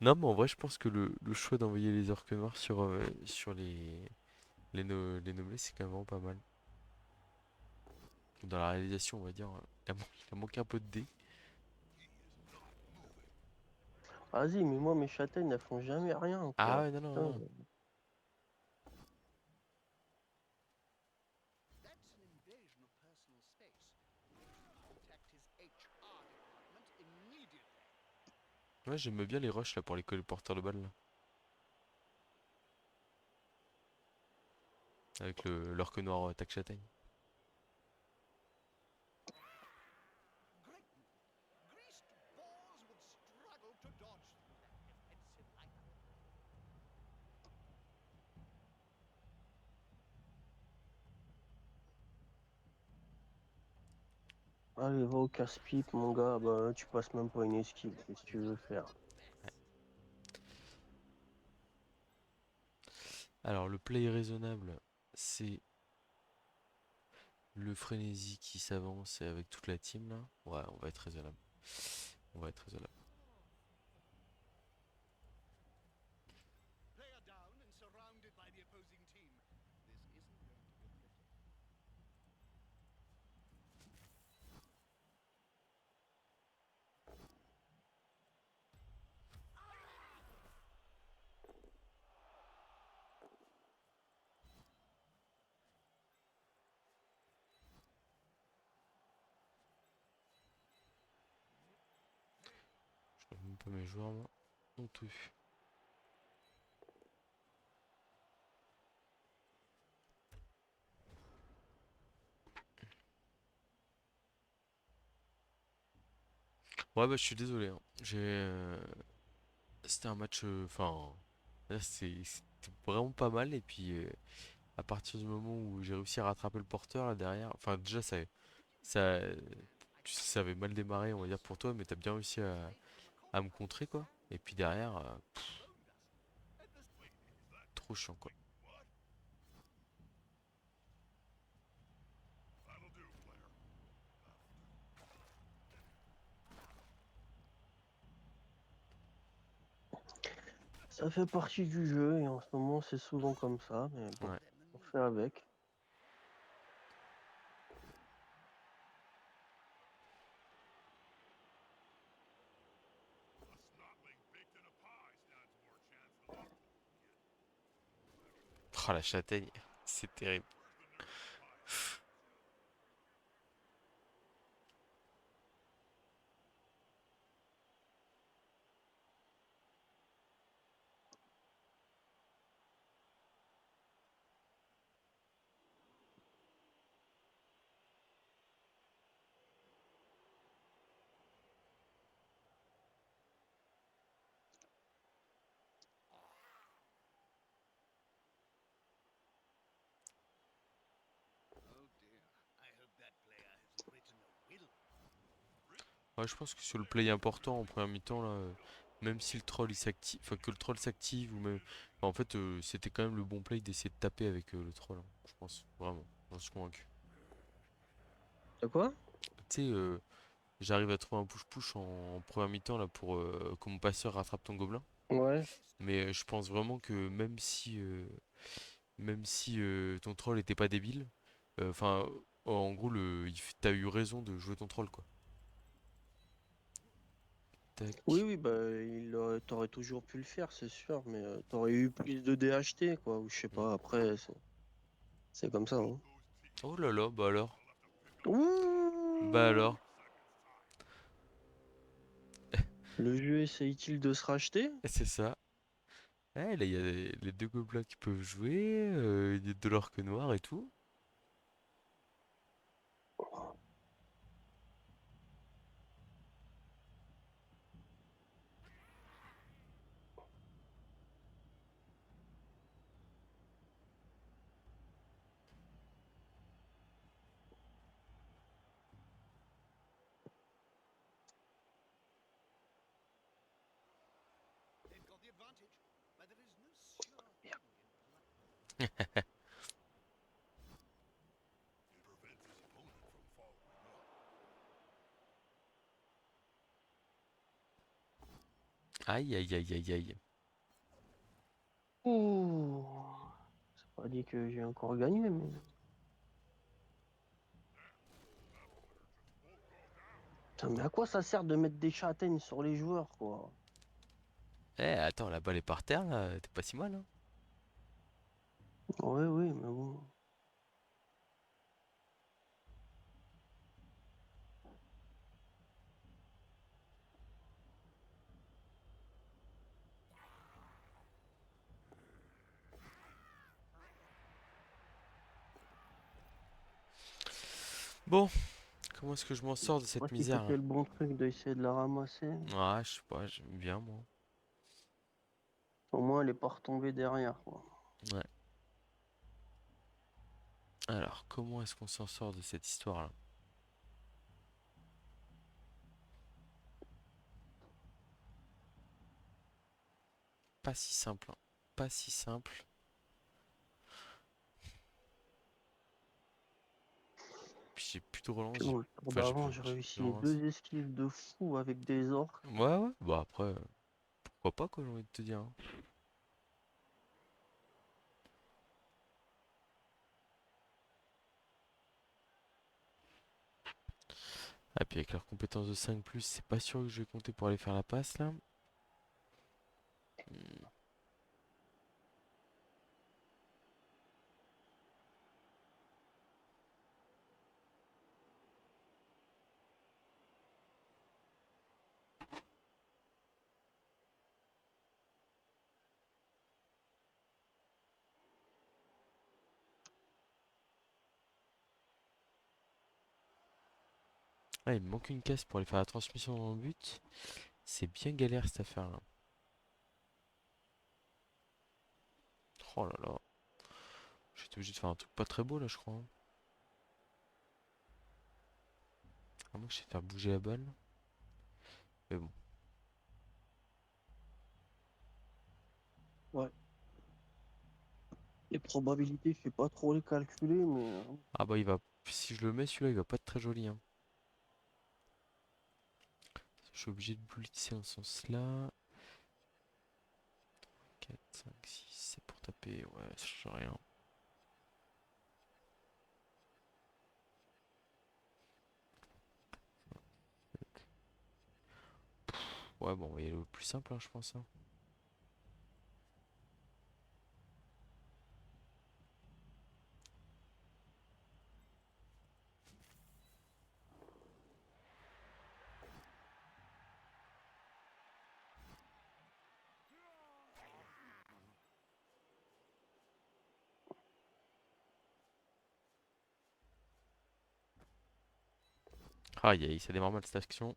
Non, mais en vrai, je pense que le choix d'envoyer les orques noirs sur les noblesses, c'est quand même vraiment pas mal. Dans la réalisation, on va dire, il a manqué un peu de dés. Vas-y, mais moi, mes châtaignes, elles font jamais rien, Ah quoi. ouais, non, non, Putain. non. That's an invasion of personal space. Contact his HR department immediately. Ouais, j'aime bien les rushs là pour les porteurs de balles là. Avec l'orque noir tac châtaigne. Great. Greased balls would struggle to dodge through that defensive lineup. Allez, va au casse-pipe, mon gars. Bah, là, tu passes même pas une esquive. Qu'est-ce que tu veux faire? Alors, le play raisonnable, c'est le frénésie qui s'avance avec toute la team là. Ouais, on va être raisonnable. On va être raisonnable. Player down and surrounded by the opposing team. This isn't going to be pretty. pas mes joueurs, moi. Non plus. Ouais, bah, je suis désolé, hein. C'était un match. Enfin. Là, c'était vraiment pas mal. Et puis, à partir du moment où j'ai réussi à rattraper le porteur, là derrière. Enfin, déjà, ça, ça avait mal démarré, on va dire, pour toi, mais t'as bien réussi à me contrer, quoi. Et puis derrière, trop chiant, quoi. That'll do, player. Ça fait partie du jeu et en ce moment c'est souvent comme ça, mais bon, Ouais. on fait avec. A snotling baked in a pie stands more chance than a kid. Oh, la châtaigne, c'est terrible. Where's the nearest pie shop? Oh dear. I hope that player has written a will. Ouais, je pense que sur le play important en première mi-temps, là, même si le troll il s'active, enfin que le troll s'active, ou même. Enfin, en fait, c'était quand même le bon play d'essayer de taper avec le troll, hein, je pense, vraiment, j'en suis convaincu. De quoi? Tu sais, j'arrive à trouver un push-push en première mi-temps là pour que mon passeur rattrape ton gobelin. Ouais. Mais je pense vraiment que même si ton troll était pas débile, enfin, en gros, t'as eu raison de jouer ton troll, quoi. Oui, Tac. oui, bah t'aurais toujours pu le faire, c'est sûr, mais t'aurais eu plus de DHT, quoi, ou je sais Hmm. pas, après, c'est comme ça, hein. Oh là là, bah alors. Bah Ouh! alors. Le jeu essaye-t-il de se racheter? C'est ça. Eh, là, il y a les deux gobelins qui peuvent jouer, il y a de l'orque noir et tout. They've got the advantage, but there is no sure Merde. thing in blood. It prevents his opponent from following up. Aïe, aïe, aïe, aïe, aïe. Ouh. C'est pas dit que j'ai encore gagné, mais. Putain, mais à quoi ça sert de mettre des châtaignes sur les joueurs, quoi? Eh, attends, la balle est par terre, là, t'es pas si mal, hein. Ouais, oui, mais bon. Bon, comment est-ce que je m'en sors de Je sais pas cette si misère, c'était là? le bon truc d'essayer de la ramasser. Ah, je sais pas, j'aime bien, moi. Au moins, elle est pas retombée derrière, quoi. Ouais. Alors, comment est-ce qu'on s'en sort de cette histoire-là? Pas si simple, hein. Pas si simple. Puis j'ai plus de relance. Puis bon, le tour Enfin, d'avant, j'ai j'ai plus de réussi les relance. deux esquives de fou avec des orques. Ouais, ouais. Bah après, pourquoi pas, quoi, j'ai envie de te dire, hein. Ah, puis avec leur compétence de 5+, c'est pas sûr que je vais compter pour aller faire la passe, là. Hmm. Ah, il me manque une case pour aller faire la transmission dans le but. C'est bien galère cette affaire-là. Oh là là. J'étais obligé de faire un truc pas très beau là, je crois, hein. À moins que je sais faire bouger la balle. Mais bon. Ouais. Les probabilités, je sais pas trop les calculer, mais Ah bah il va. Si je le mets celui-là, il va pas être très joli, hein. Je suis obligé de blitzer dans ce sens-là. 4, 5, 6, c'est pour taper. Ouais, ça change rien. Ouais, bon, on va y aller au plus simple, hein, je pense, hein. Aïe aïe, ça démarre mal cette action.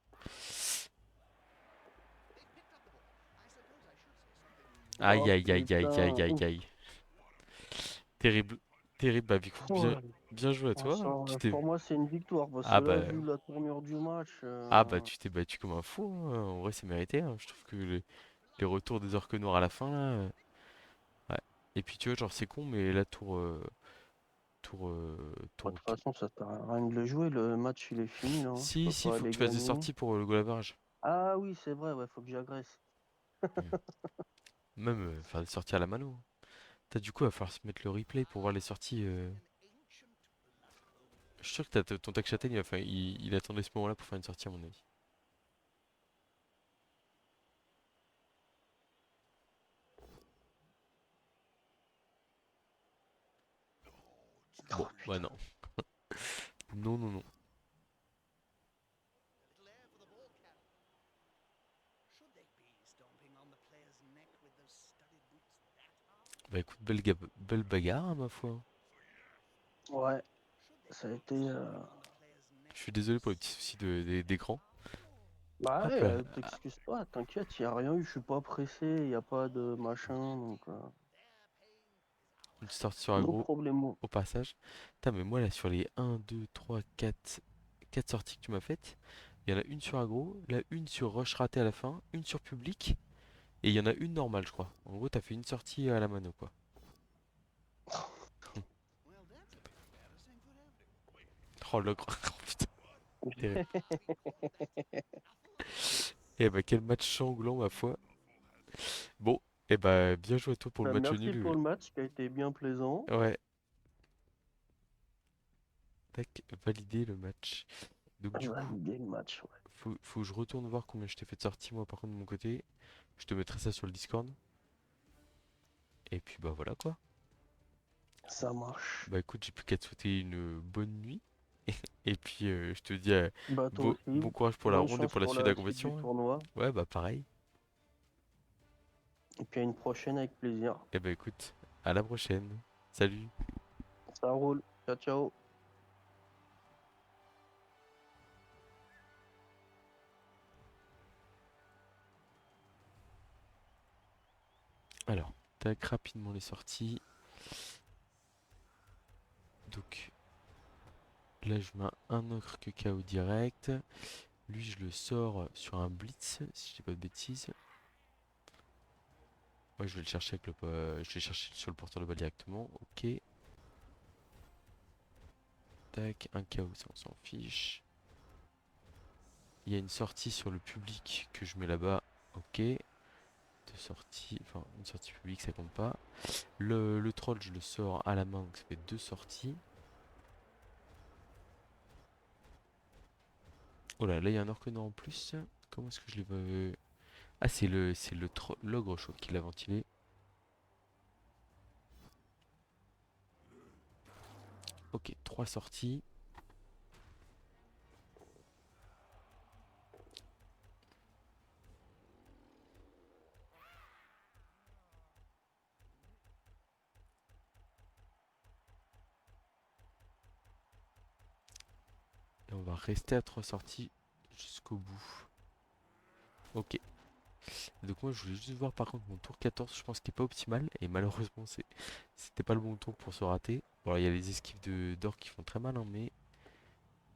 Aïe oh aïe aïe aïe aïe putain. aïe Ouf. aïe. Terrible. Terrible, bah Vicou, bien, Oh, bien joué à toi, hein. Tu t'es. pour moi, c'est une victoire parce que Ah là, bah. vu la tournure du match, Ah bah tu t'es battu comme un fou, hein. En vrai c'est mérité, hein. Je trouve que les retours des orques noirs à la fin là. Ouais. Et puis tu vois, genre c'est con, mais la tour. Tour. de Tour. toute façon, ça sert à rien de le jouer. Le match, il est fini là, hein. Tu Si, peux si, pas faut que aller tu fasses des gagner. sorties pour le goal average. Ah oui, c'est vrai, ouais, faut que j'agresse. Hmm. Même faire des sorties à la mano, hein. T'as du coup, il va falloir se mettre le replay pour voir les sorties. Je suis sûr que ton tech châtaigne, il attendait ce moment-là pour faire une sortie, à mon avis. Bon, Oh bah putain. non. Non, non, non. Little air for the ball carrier. Should they be stomping on the player's neck with those studded boots that hard? Bah écoute, belle bagarre, hein, ma foi. Ouais, Should they ça a be été. stomping on the player's neck Je suis with désolé pour those les petits soucis studded d'écran. Bah Hop ouais, là. t'excuses pas, t'inquiète, y a rien eu, je suis pas pressé, y a pas de machin, donc their pain is Une our sortie sur no aggro problemo. au passage. Putain, mais moi là, sur les 1, 2, 3, 4 sorties que tu m'as faites, il y en a une sur aggro, là, une sur rush raté à la fin, une sur public, et il y en a une normale, je crois. En gros, t'as fait une sortie à la mano, quoi. Well, that's a bit embarrassing for everyone. Oh, le grand. Oh, putain, terrible. Eh bah, quel match sanglant, ma foi. Bon, eh bah, bien joué à toi pour le Bah, match merci pour nul. le match qui a été bien plaisant. Ouais, tac, validé le match. Donc, du coup, Validé le match, ouais. faut que je retourne voir combien je t'ai fait de sorties, moi, par contre, de mon côté. Je te mettrai ça sur le Discord. Et puis, bah, voilà, quoi. Ça marche. Bah, écoute, j'ai plus qu'à te souhaiter une bonne nuit. Et puis, je te dis Bah toi bon aussi, courage pour la bonne ronde et chance pour la pour suite de la la suite du compétition, hein. tournoi. Ouais, bah, pareil. Et puis à une prochaine avec plaisir. Et bah, écoute, à la prochaine. Salut. Ça roule. Ciao, ciao. Alors, tac, rapidement les sorties. Donc, là, je mets un ocre que KO direct. Lui, je le sors sur un blitz, si je dis pas de bêtises. Ouais, je vais le chercher avec je vais chercher sur le porteur de balle directement. Ok. Tac, un KO, ça on s'en fiche. Il y a une sortie sur le public que je mets là-bas. Ok. Deux sorties, enfin une sortie publique, ça compte pas. Le troll, je le sors à la main, donc ça fait deux sorties. Oh là, là, il y a un Orconor en plus. Comment est-ce que je l'ai Ah, l'ogre chaud qui l'a ventilé. Ok, trois sorties. Et on va rester à 3 sorties jusqu'au bout. Ok. Donc moi je voulais juste voir par contre mon tour 14, je pense qu'il est pas optimal et malheureusement c'était pas le bon tour pour se rater. Bon alors il y a les esquives d'or qui font très mal hein, mais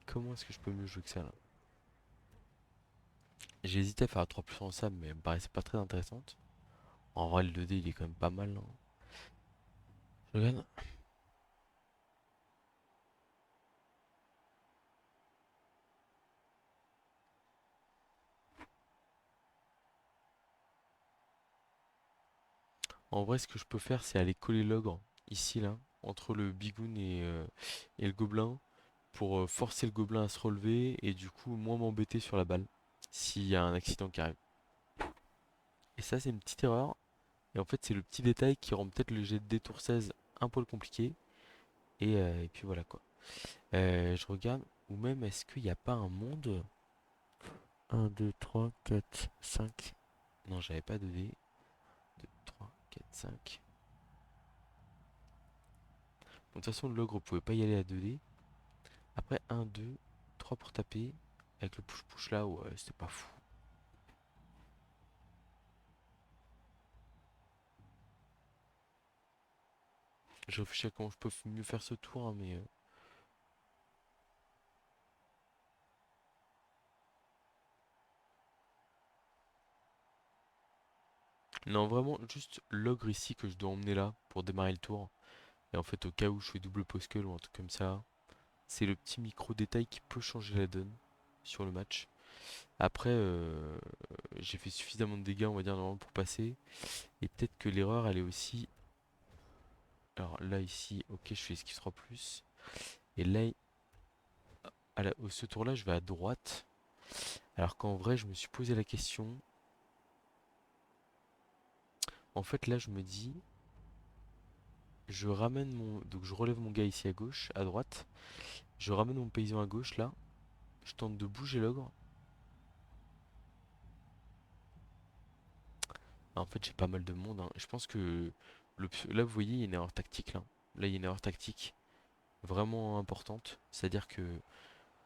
comment est-ce que je peux mieux jouer que ça là? J'ai hésité à faire la 3 plus en sable mais elle me paraissait pas très intéressante. En vrai le 2D il est quand même pas mal hein. Je regarde. En vrai ce que je peux faire c'est aller coller l'ogre ici là, entre le bigoun et le gobelin pour forcer le gobelin à se relever et du coup moins m'embêter sur la balle s'il y a un accident qui arrive. Et ça c'est une petite erreur. Et en fait, c'est le petit détail qui rend peut-être le jet de dé tour 16 un poil compliqué. Et puis voilà quoi. Je regarde. Ou même, est-ce qu'il n'y a pas un monde? 1, 2, 3, 4, 5. Non, j'avais pas de dé. 2, 3, 4, 5. Bon, de toute façon, l'ogre pouvait pas y aller à 2 dés. Après, 1, 2, 3 pour taper. Avec le push-push là, ouais, c'était pas fou. Je réfléchis à comment je peux mieux faire ce tour, hein, mais. Non, vraiment, juste l'ogre ici que je dois emmener là pour démarrer le tour. Et en fait, au cas où je fais double poskel ou un truc comme ça, c'est le petit micro détail qui peut changer la donne sur le match. Après, j'ai fait suffisamment de dégâts, on va dire, normalement pour passer. Et peut-être que l'erreur, elle est aussi. Alors là, ici, ok, je fais esquive 3 plus. Et là, ce tour-là, je vais à droite. Alors qu'en vrai, je me suis posé la question. En fait, là, je me dis, je ramène mon. Donc, je relève mon gars ici à gauche, à droite. Je ramène mon paysan à gauche, là. Je tente de bouger l'ogre. En fait, j'ai pas mal de monde, hein. Je pense que là, vous voyez, il y a une erreur tactique là. Là, il y a une erreur tactique vraiment importante. C'est-à-dire que,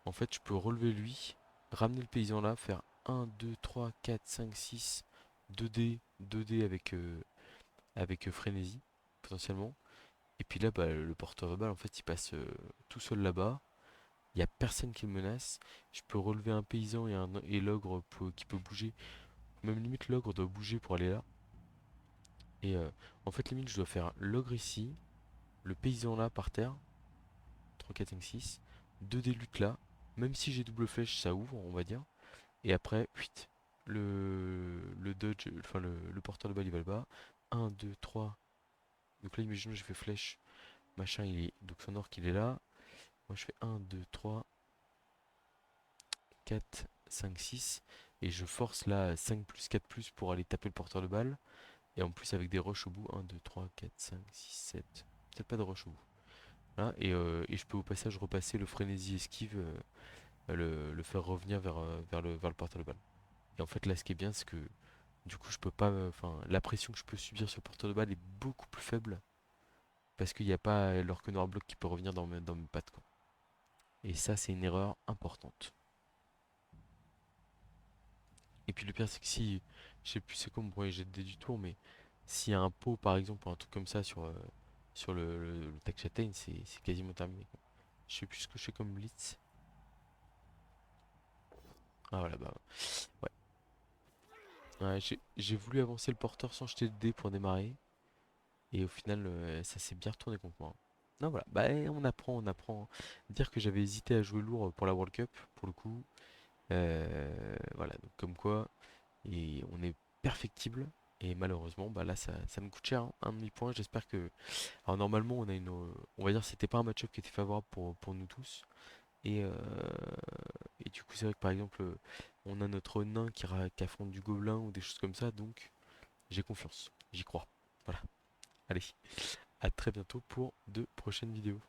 en fait, je peux relever lui, ramener le paysan là, faire 1, 2, 3, 4, 5, 6, 2 dés, 2 dés avec frénésie, potentiellement. Et puis là, bah, le porteur de balle, en fait, il passe tout seul là-bas. Il n'y a personne qui le menace. Je peux relever un paysan et l'ogre qui peut bouger. Même limite, l'ogre doit bouger pour aller là. Et en fait, limite, je dois faire l'ogre ici, le paysan là par terre, 3, 4, 5, 6, 2 des luttes là, même si j'ai double flèche, ça ouvre, on va dire. Et après, 8, le dodge, enfin le porteur de balle il va le bas. 1, 2, 3. Donc là, imaginons j'ai fait flèche, machin, donc son orc il est là. Moi je fais 1, 2, 3, 4, 5, 6. Et je force là 5 plus 4 plus pour aller taper le porteur de balle. Et en plus avec des rushs au bout, 1, 2, 3, 4, 5, 6, 7. Peut-être pas de rush au bout. Voilà, et je peux au passage repasser le frénésie esquive, le faire revenir vers le porteur de balle. Et en fait là ce qui est bien c'est que du coup je peux pas. Enfin la pression que je peux subir sur le porteur de balle est beaucoup plus faible. Parce qu'il n'y a pas l'orque noir bloc qui peut revenir dans mes pattes quoi. Et ça c'est une erreur importante. Et puis le pire c'est que si. Je sais plus c'est quoi mon premier jet de dés du tour, mais s'il y a un pot par exemple ou un truc comme ça sur le Tech Châtaigne, c'est quasiment terminé quoi. Je sais plus ce que je fais comme blitz. Ah voilà bah ouais. Ouais, j'ai voulu avancer le porteur sans jeter de dés pour démarrer. Et au final, ça s'est bien retourné contre moi. Non, voilà. Bah, on apprend, on apprend. Dire que j'avais hésité à jouer lourd pour la World Cup, pour le coup. Voilà, donc comme quoi, et on est perfectible. Et malheureusement, bah là, ça me coûte cher, hein, un demi-point. J'espère que. Alors, normalement, on va dire, c'était pas un match-up qui était favorable pour nous tous. Et, euh, et du coup, c'est vrai que par exemple, on a notre nain qui affronte du gobelin ou des choses comme ça. Donc, j'ai confiance, j'y crois. Voilà. Allez, à très bientôt pour de prochaines vidéos.